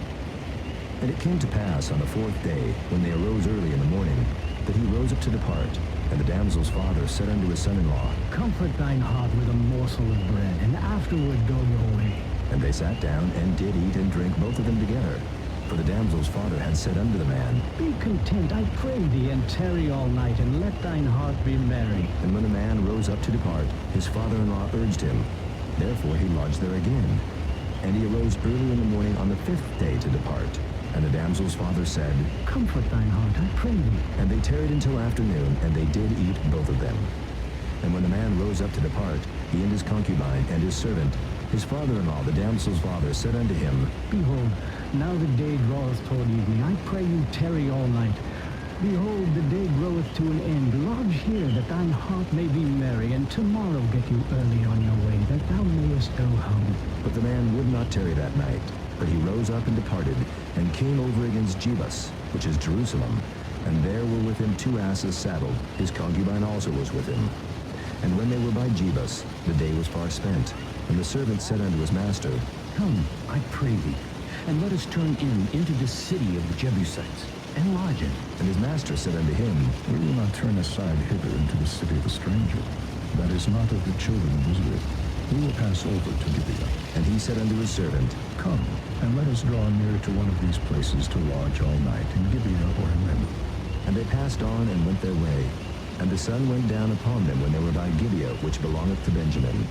And it came to pass on the 4th day, when they arose early in the morning, that he rose up to depart. And the damsel's father said unto his son-in-law, Comfort thine heart with a morsel of bread, and afterward go your way. And they sat down, and did eat and drink both of them together. For the damsel's father had said unto the man, Be content, I pray thee, and tarry all night, and let thine heart be merry. And when the man rose up to depart, his father-in-law urged him. Therefore he lodged there again. And he arose early in the morning on the 5th day to depart. And the damsel's father said, Comfort thine heart, I pray thee. And they tarried until afternoon, and they did eat both of them. And when the man rose up to depart, he and his concubine and his servant, his father-in-law, the damsel's father, said unto him, Behold, now the day draweth toward evening. I pray you tarry all night. Behold, the day groweth to an end. Lodge here, that thine heart may be merry, and tomorrow get you early on your way, that thou mayest go home. But the man would not tarry that night, but he rose up and departed, and came over against Jebus, which is Jerusalem. And there were with him 2 asses saddled. His concubine also was with him. And when they were by Jebus, the day was far spent. And the servant said unto his master, Come, I pray thee, and let us turn into this city of the Jebusites, and lodge in. And his master said unto him, We will not turn aside hither into the city of a stranger, that is not of the children of Israel. We will pass over to Gibeah. And he said unto his servant, Come, and let us draw near to one of these places to lodge all night in Gibeah or in Ramah. And they passed on and went their way. And the sun went down upon them when they were by Gibeah, which belongeth to Benjamin.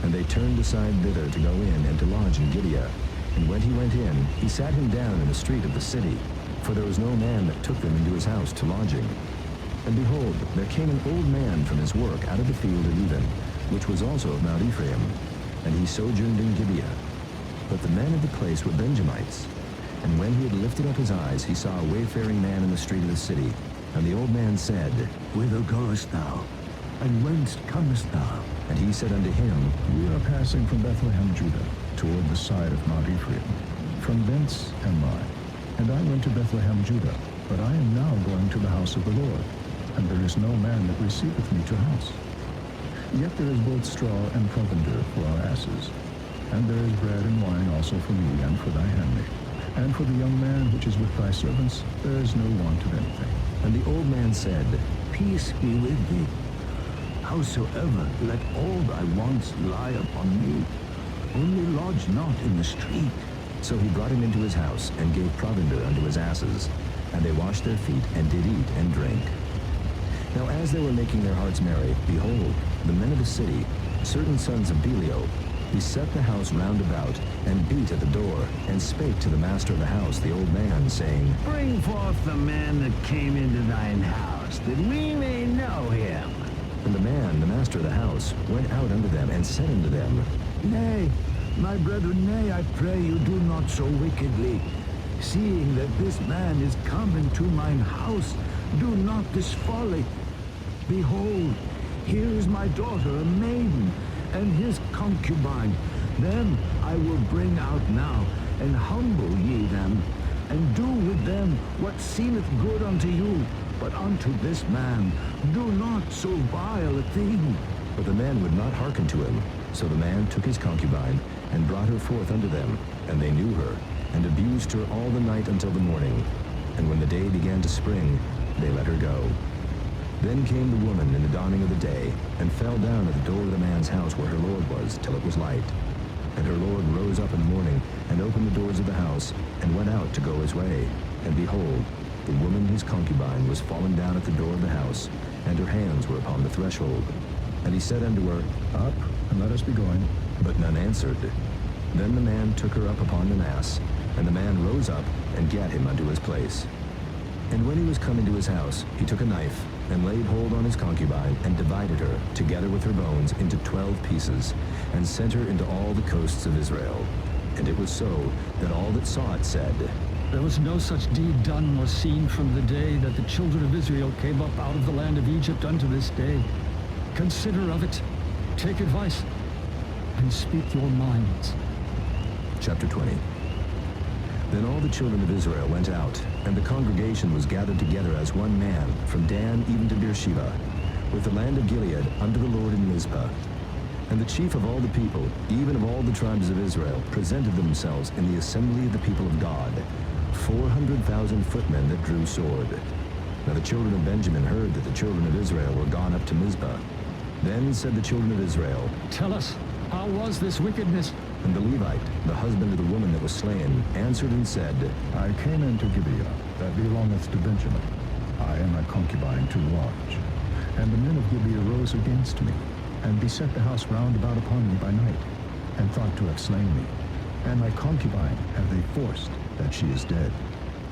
And they turned aside thither to go in and to lodge in Gibeah. And when he went in, he sat him down in the street of the city. for there was no man that took them into his house to lodging. And behold, there came an old man from his work out of the field of Even, which was also of Mount Ephraim, and he sojourned in Gibeah. But the men of the place were Benjamites. And when he had lifted up his eyes, he saw a wayfaring man in the street of the city. And the old man said, Whither goest thou? And whence comest thou? And he said unto him, We are passing from Bethlehem, Judah, toward the side of Mount Ephraim. From thence am I. And I went to Bethlehem, Judah, but I am now going to the house of the Lord, and there is no man that receiveth me to house. Yet there is both straw and provender for our asses, and there is bread and wine also for me and for thy handmaid. And for the young man which is with thy servants, there is no want of anything. And the old man said, Peace be with thee. Howsoever, let all thy wants lie upon me. Only lodge not in the street. So he brought him into his house, and gave provender unto his asses. And they washed their feet, and did eat and drink. Now as they were making their hearts merry, behold, the men of the city, certain sons of Belial, beset the house round about, and beat at the door, and spake to the master of the house, the old man, saying, Bring forth the man that came into thine house, that we may know him. And the man, the master of the house, went out unto them, and said unto them, Nay, my brethren, nay, I pray you, do not so wickedly. Seeing that this man is come into mine house, do not this folly. Behold, here is my daughter, a maiden, and his concubine. Them I will bring out now, and humble ye them, and do with them what seemeth good unto you. But unto this man do not so vile a thing. But the man would not hearken to him. So the man took his concubine, and brought her forth unto them, and they knew her, and abused her all the night until the morning. And when the day began to spring, they let her go. Then came the woman in the dawning of the day, and fell down at the door of the man's house where her lord was, till it was light. And her lord rose up in the morning, and opened the doors of the house, and went out to go his way. And behold, the woman his concubine was fallen down at the door of the house, and her hands were upon the threshold. And he said unto her, Up, and let us be going. But none answered. Then the man took her up upon an ass, and the man rose up, and gat him unto his place. And when he was come into his house, he took a knife, and laid hold on his concubine, and divided her, together with her bones, into 12 pieces, and sent her into all the coasts of Israel. And it was so, that all that saw it said, There was no such deed done or seen from the day that the children of Israel came up out of the land of Egypt unto this day. Consider of it, take advice, and speak your minds. Chapter 20. Then all the children of Israel went out, and the congregation was gathered together as one man, from Dan even to Beersheba, with the land of Gilead unto the Lord in Mizpah. And the chief of all the people, even of all the tribes of Israel, presented themselves in the assembly of the people of God, 400,000 footmen that drew sword. Now the children of Benjamin heard that the children of Israel were gone up to Mizpah. Then said the children of Israel, Tell us, how was this wickedness? And the Levite, the husband of the woman that was slain, answered and said, I came into Gibeah, that belongeth to Benjamin. I and my concubine to lodge. And the men of Gibeah rose against me, and beset the house round about upon me by night, and thought to have slain me. And my concubine have they forced, that she is dead.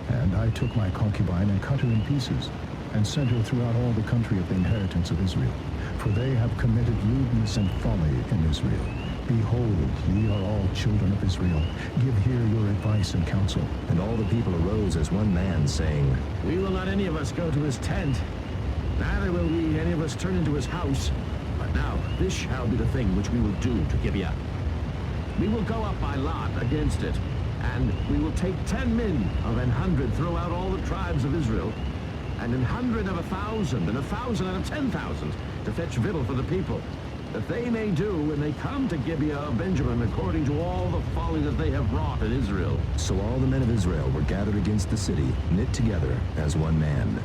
And I took my concubine, and cut her in pieces, and sent her throughout all the country of the inheritance of Israel. For they have committed lewdness and folly in Israel. Behold, ye are all children of Israel. Give here your advice and counsel. And all the people arose as one man, saying, We will not any of us go to his tent, neither will we any of us turn into his house. But now this shall be the thing which we will do to Gibeah. We will go up by lot against it, and we will take 10 men of 100 throughout all the tribes of Israel, and 100 of 1,000, and 1,000 out of 10,000, to fetch victual for the people, that they may do when they come to Gibeah of Benjamin according to all the folly that they have wrought in Israel. So all the men of Israel were gathered against the city, knit together as one man.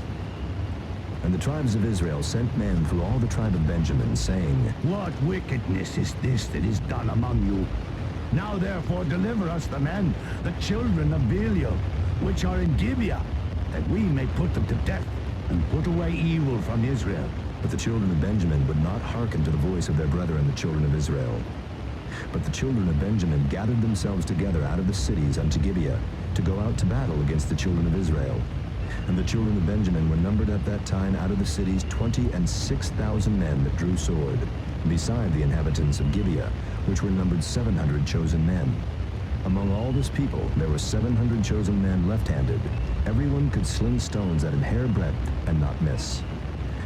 And the tribes of Israel sent men through all the tribe of Benjamin, saying, What wickedness is this that is done among you? Now therefore deliver us the men, the children of Belial, which are in Gibeah, that we may put them to death, and put away evil from Israel. But the children of Benjamin would not hearken to the voice of their brethren, the children of Israel. But the children of Benjamin gathered themselves together out of the cities unto Gibeah, to go out to battle against the children of Israel. And the children of Benjamin were numbered at that time out of the cities 26,000 men that drew sword, beside the inhabitants of Gibeah, which were numbered 700 chosen men. Among all this people there were 700 chosen men left-handed. Everyone could sling stones at an hair breadth and not miss.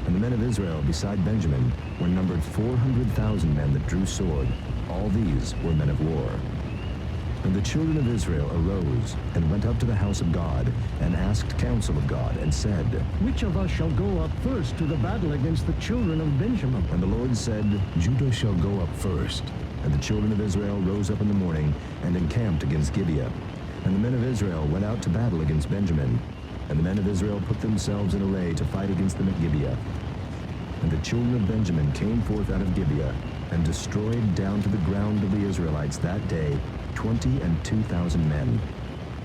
And the men of Israel beside Benjamin were numbered 400,000 men that drew sword. All these were men of war. And the children of Israel arose and went up to the house of God and asked counsel of God and said, Which of us shall go up first to the battle against the children of Benjamin? And the Lord said, Judah shall go up first. And the children of Israel rose up in the morning and encamped against Gibeah. And the men of Israel went out to battle against Benjamin. And the men of Israel put themselves in array to fight against them at Gibeah. And the children of Benjamin came forth out of Gibeah and destroyed down to the ground of the Israelites that day 22,000 men.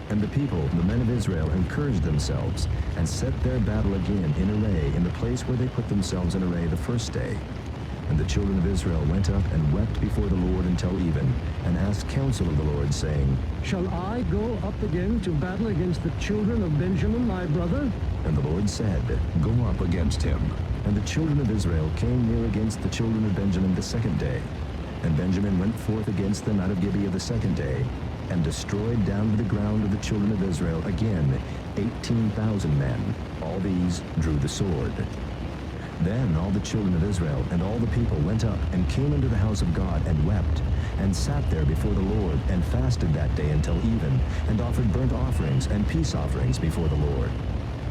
And the people, the men of Israel, encouraged themselves and set their battle again in array in the place where they put themselves in array the first day. And the children of Israel went up and wept before the Lord until even, and asked counsel of the Lord, saying, Shall I go up again to battle against the children of Benjamin, my brother? And the Lord said, Go up against him. And the children of Israel came near against the children of Benjamin the second day. And Benjamin went forth against them out of Gibeah the second day, and destroyed down to the ground of the children of Israel again 18,000 men. All these drew the sword. Then all the children of Israel and all the people went up and came into the house of God and wept, and sat there before the Lord, and fasted that day until even, and offered burnt offerings and peace offerings before the Lord.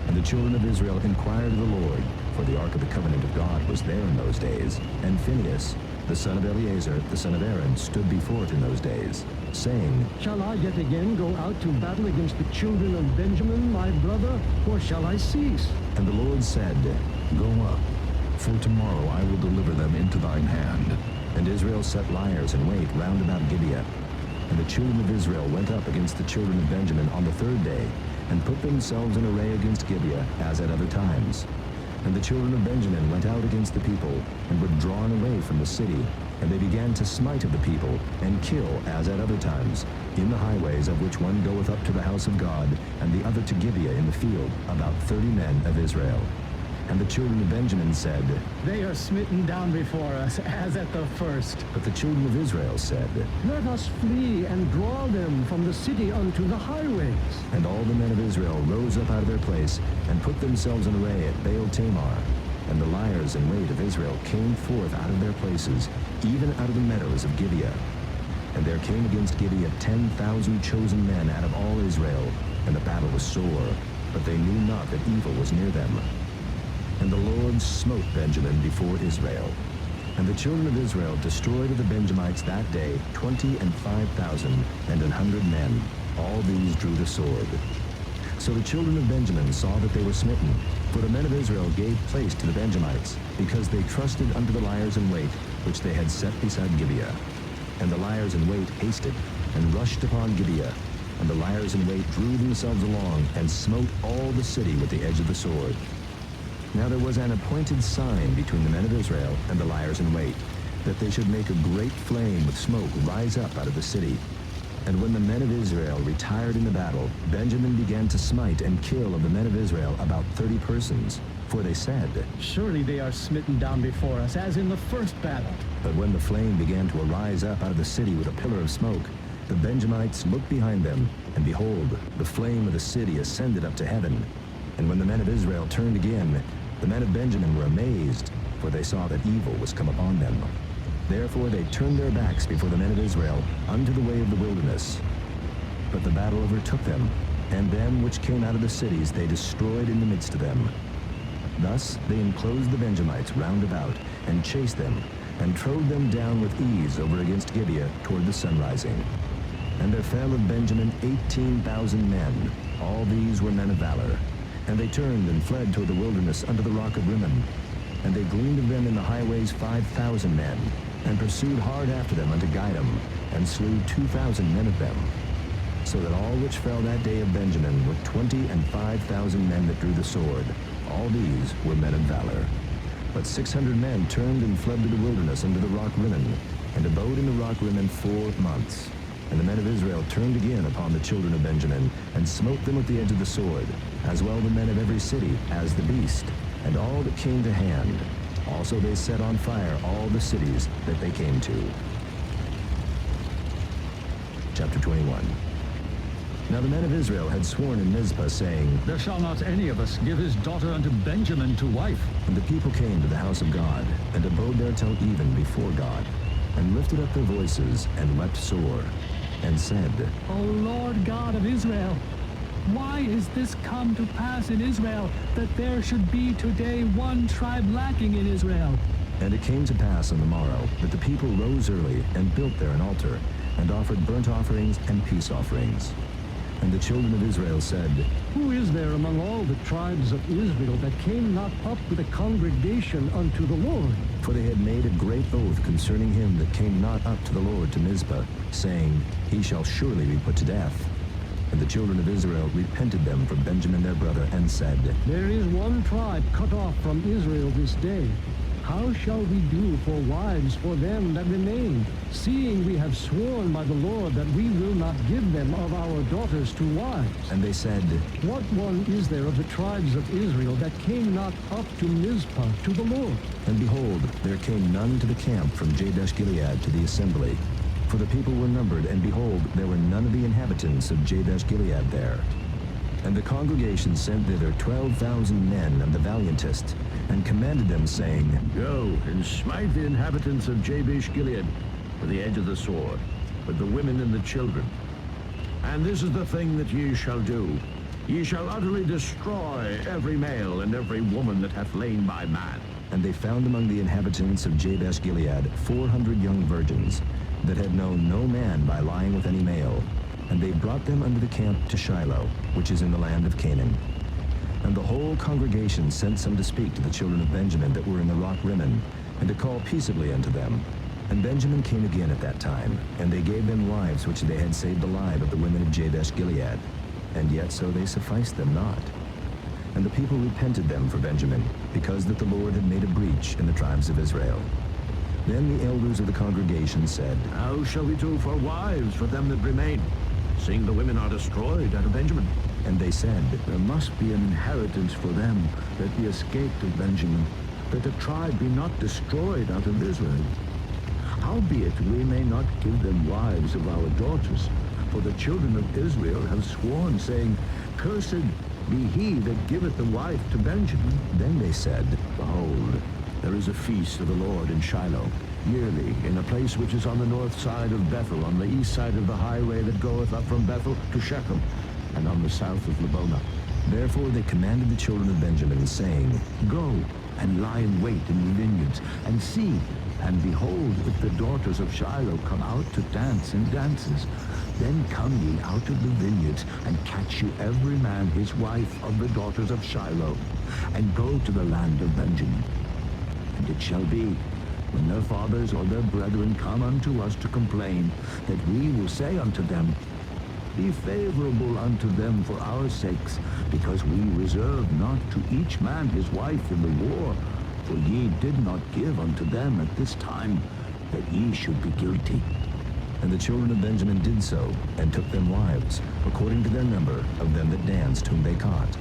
And the children of Israel inquired of the Lord, for the ark of the covenant of God was there in those days. And Phinehas, the son of Eleazar, the son of Aaron, stood before it in those days, saying, Shall I yet again go out to battle against the children of Benjamin, my brother, or shall I cease? And the Lord said, Go up, for tomorrow I will deliver them into thine hand. And Israel set liers in wait round about Gibeah. And the children of Israel went up against the children of Benjamin on the third day, and put themselves in array against Gibeah, as at other times. And the children of Benjamin went out against the people, and were drawn away from the city. And they began to smite of the people, and kill, as at other times, in the highways, of which one goeth up to the house of God, and the other to Gibeah in the field, about 30 men of Israel. And the children of Benjamin said, They are smitten down before us, as at the first. But the children of Israel said, Let us flee and draw them from the city unto the highways. And all the men of Israel rose up out of their place, and put themselves in array at Baal Tamar. And the liers in wait of Israel came forth out of their places, even out of the meadows of Gibeah. And there came against Gibeah 10,000 chosen men out of all Israel, and the battle was sore, but they knew not that evil was near them. And the Lord smote Benjamin before Israel. And the children of Israel destroyed of the Benjamites that day 25,000 and 100 men. All these drew the sword. So the children of Benjamin saw that they were smitten, for the men of Israel gave place to the Benjamites, because they trusted unto the liers in wait, which they had set beside Gibeah. And the liers in wait hasted, and rushed upon Gibeah. And the liers in wait drew themselves along, and smote all the city with the edge of the sword. Now there was an appointed sign between the men of Israel and the liers in wait, that they should make a great flame with smoke rise up out of the city. And when the men of Israel retired in the battle, Benjamin began to smite and kill of the men of Israel about 30 persons. For they said, Surely they are smitten down before us, as in the first battle. But when the flame began to arise up out of the city with a pillar of smoke, the Benjamites looked behind them, and behold, the flame of the city ascended up to heaven. And when the men of Israel turned again, the men of Benjamin were amazed, for they saw that evil was come upon them. Therefore they turned their backs before the men of Israel unto the way of the wilderness. But the battle overtook them, and them which came out of the cities they destroyed in the midst of them. Thus they enclosed the Benjamites round about, and chased them, and trode them down with ease over against Gibeah toward the sunrising. And there fell of Benjamin 18,000 men. All these were men of valor. And they turned and fled toward the wilderness unto the rock of Rimmon. And they gleaned of them in the highways 5,000 men, and pursued hard after them unto Gidom, and slew 2,000 men of them. So that all which fell that day of Benjamin were 25,000 men that drew the sword. All these were men of valor. But 600 men turned and fled to the wilderness unto the rock Rimmon, and abode in the rock Rimmon 4 months. And the men of Israel turned again upon the children of Benjamin, and smote them with the edge of the sword, as well the men of every city as the beast, and all that came to hand. Also they set on fire all the cities that they came to. Chapter 21. Now the men of Israel had sworn in Mizpah, saying, There shall not any of us give his daughter unto Benjamin to wife. And the people came to the house of God, and abode there till even before God, and lifted up their voices, and wept sore, and said, O Lord God of Israel, why is this come to pass in Israel, that there should be today one tribe lacking in Israel? And it came to pass on the morrow, that the people rose early, and built there an altar, and offered burnt offerings and peace offerings. And the children of Israel said, Who is there among all the tribes of Israel that came not up with a congregation unto the Lord? For they had made a great oath concerning him that came not up to the Lord to Mizpah, saying, He shall surely be put to death. And the children of Israel repented them for Benjamin their brother, and said, There is one tribe cut off from Israel this day. How shall we do for wives for them that remain, seeing we have sworn by the Lord that we will not give them of our daughters to wives? And they said, What one is there of the tribes of Israel that came not up to Mizpah to the Lord? And behold, there came none to the camp from Jabesh-Gilead to the assembly. For the people were numbered, and behold, there were none of the inhabitants of Jabesh-Gilead there. And the congregation sent thither 12,000 men of the valiantest, and commanded them, saying, Go and smite the inhabitants of Jabesh-Gilead with the edge of the sword, with the women and the children. And this is the thing that ye shall do. Ye shall utterly destroy every male and every woman that hath lain by man. And they found among the inhabitants of Jabesh-Gilead 400 young virgins, that had known no man by lying with any male. And they brought them unto the camp to Shiloh, which is in the land of Canaan. And the whole congregation sent some to speak to the children of Benjamin that were in the rock Rimmon, and to call peaceably unto them. And Benjamin came again at that time, and they gave them wives which they had saved alive of the women of Jabesh-Gilead. And yet so they sufficed them not. And the people repented them for Benjamin, because that the Lord had made a breach in the tribes of Israel. Then the elders of the congregation said, How shall we do for wives for them that remain, seeing the women are destroyed out of Benjamin? And they said, There must be an inheritance for them that be escaped of Benjamin, that the tribe be not destroyed out of Israel. Howbeit we may not give them wives of our daughters, for the children of Israel have sworn, saying, Cursed be he that giveth the wife to Benjamin. Then they said, Behold, there is a feast of the Lord in Shiloh, yearly, in a place which is on the north side of Bethel, on the east side of the highway that goeth up from Bethel to Shechem, and on the south of Lebonah. Therefore they commanded the children of Benjamin, saying, Go and lie in wait in the vineyards, and see, and behold, if the daughters of Shiloh come out to dance in dances, then come ye out of the vineyards, and catch you every man his wife of the daughters of Shiloh, and go to the land of Benjamin. And it shall be, when their fathers or their brethren come unto us to complain, that we will say unto them, Be favorable unto them for our sakes, because we reserve not to each man his wife in the war, for ye did not give unto them at this time, that ye should be guilty. And the children of Benjamin did so, and took them wives, according to their number of them that danced whom they caught.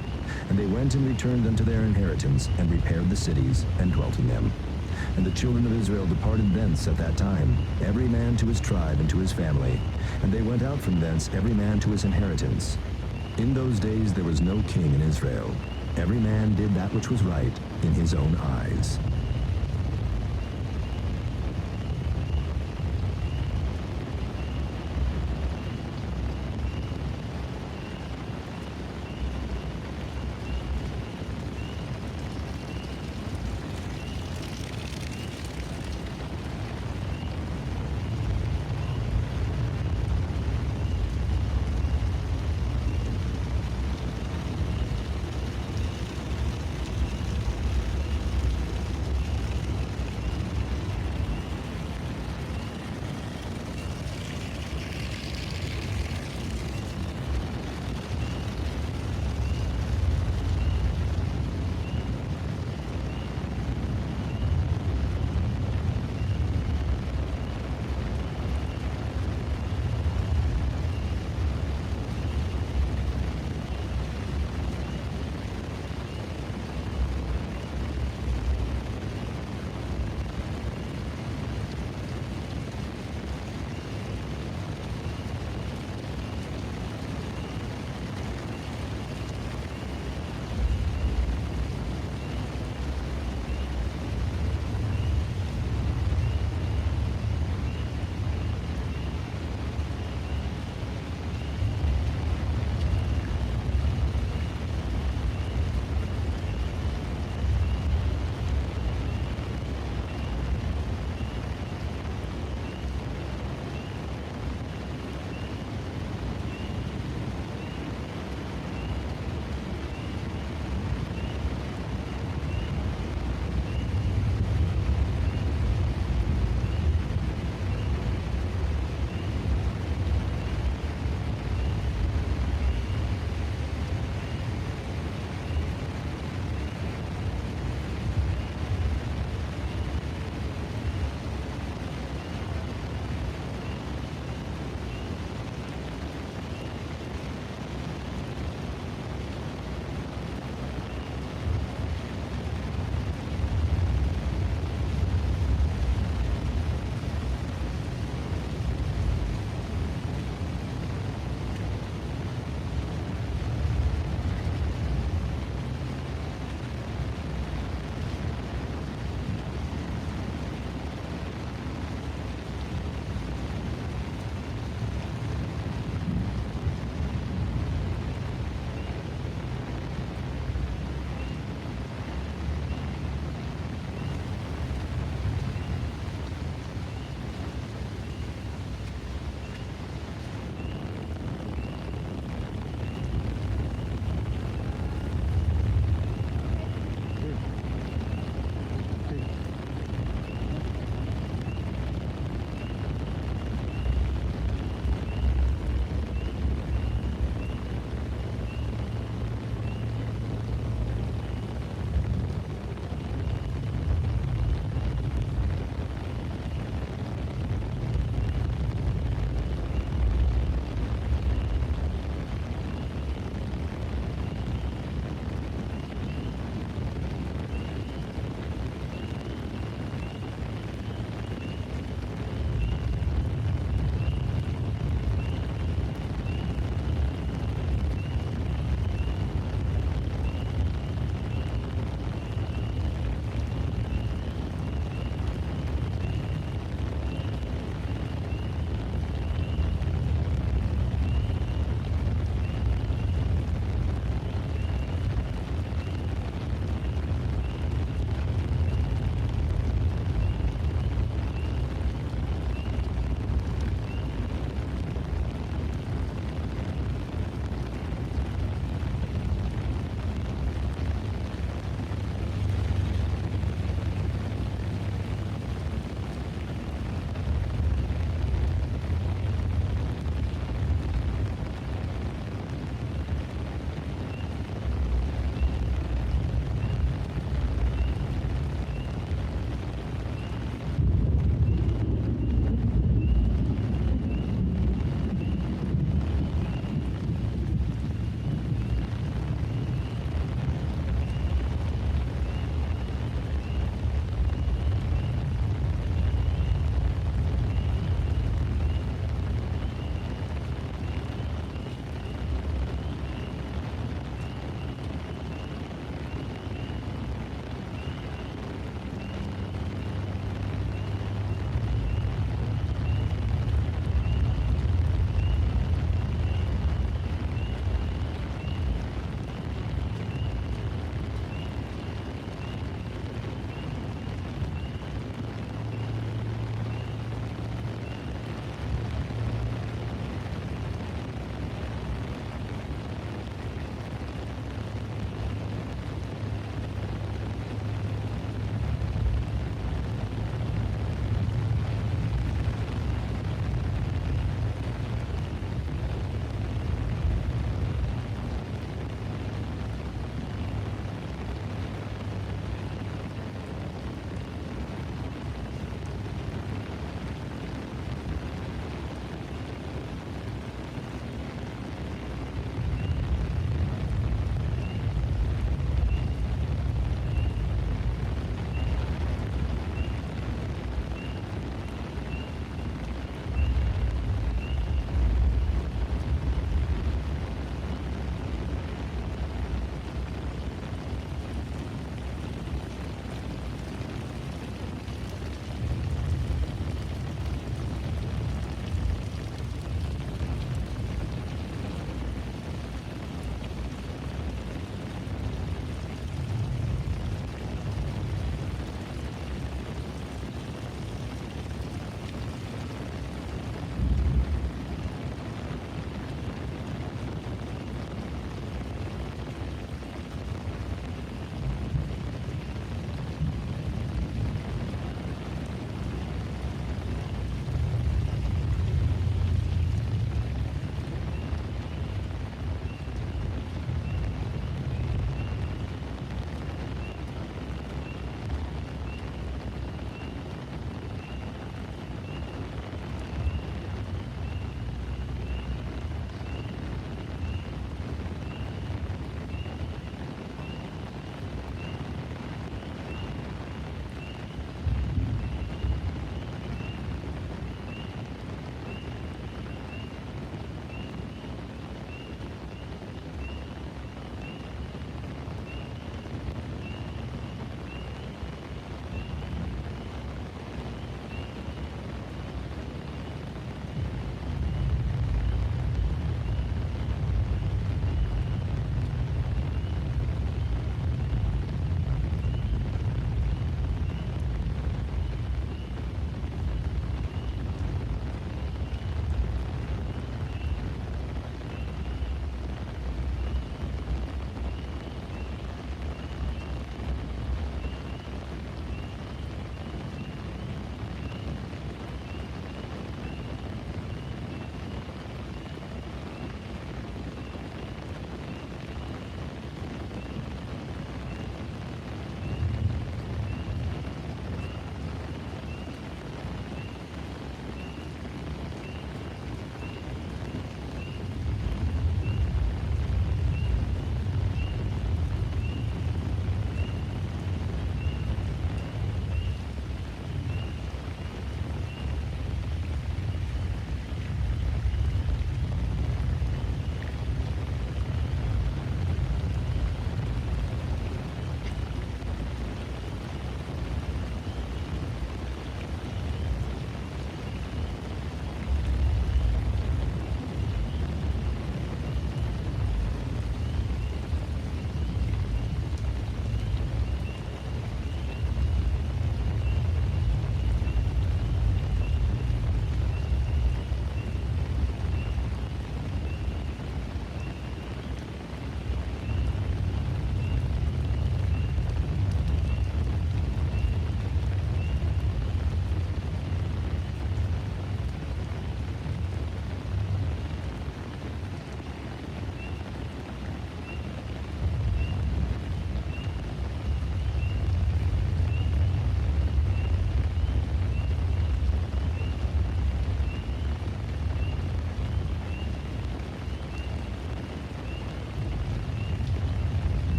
And they went and returned unto their inheritance, and repaired the cities, and dwelt in them. And the children of Israel departed thence at that time, every man to his tribe and to his family. And they went out from thence every man to his inheritance. In those days there was no king in Israel. Every man did that which was right in his own eyes.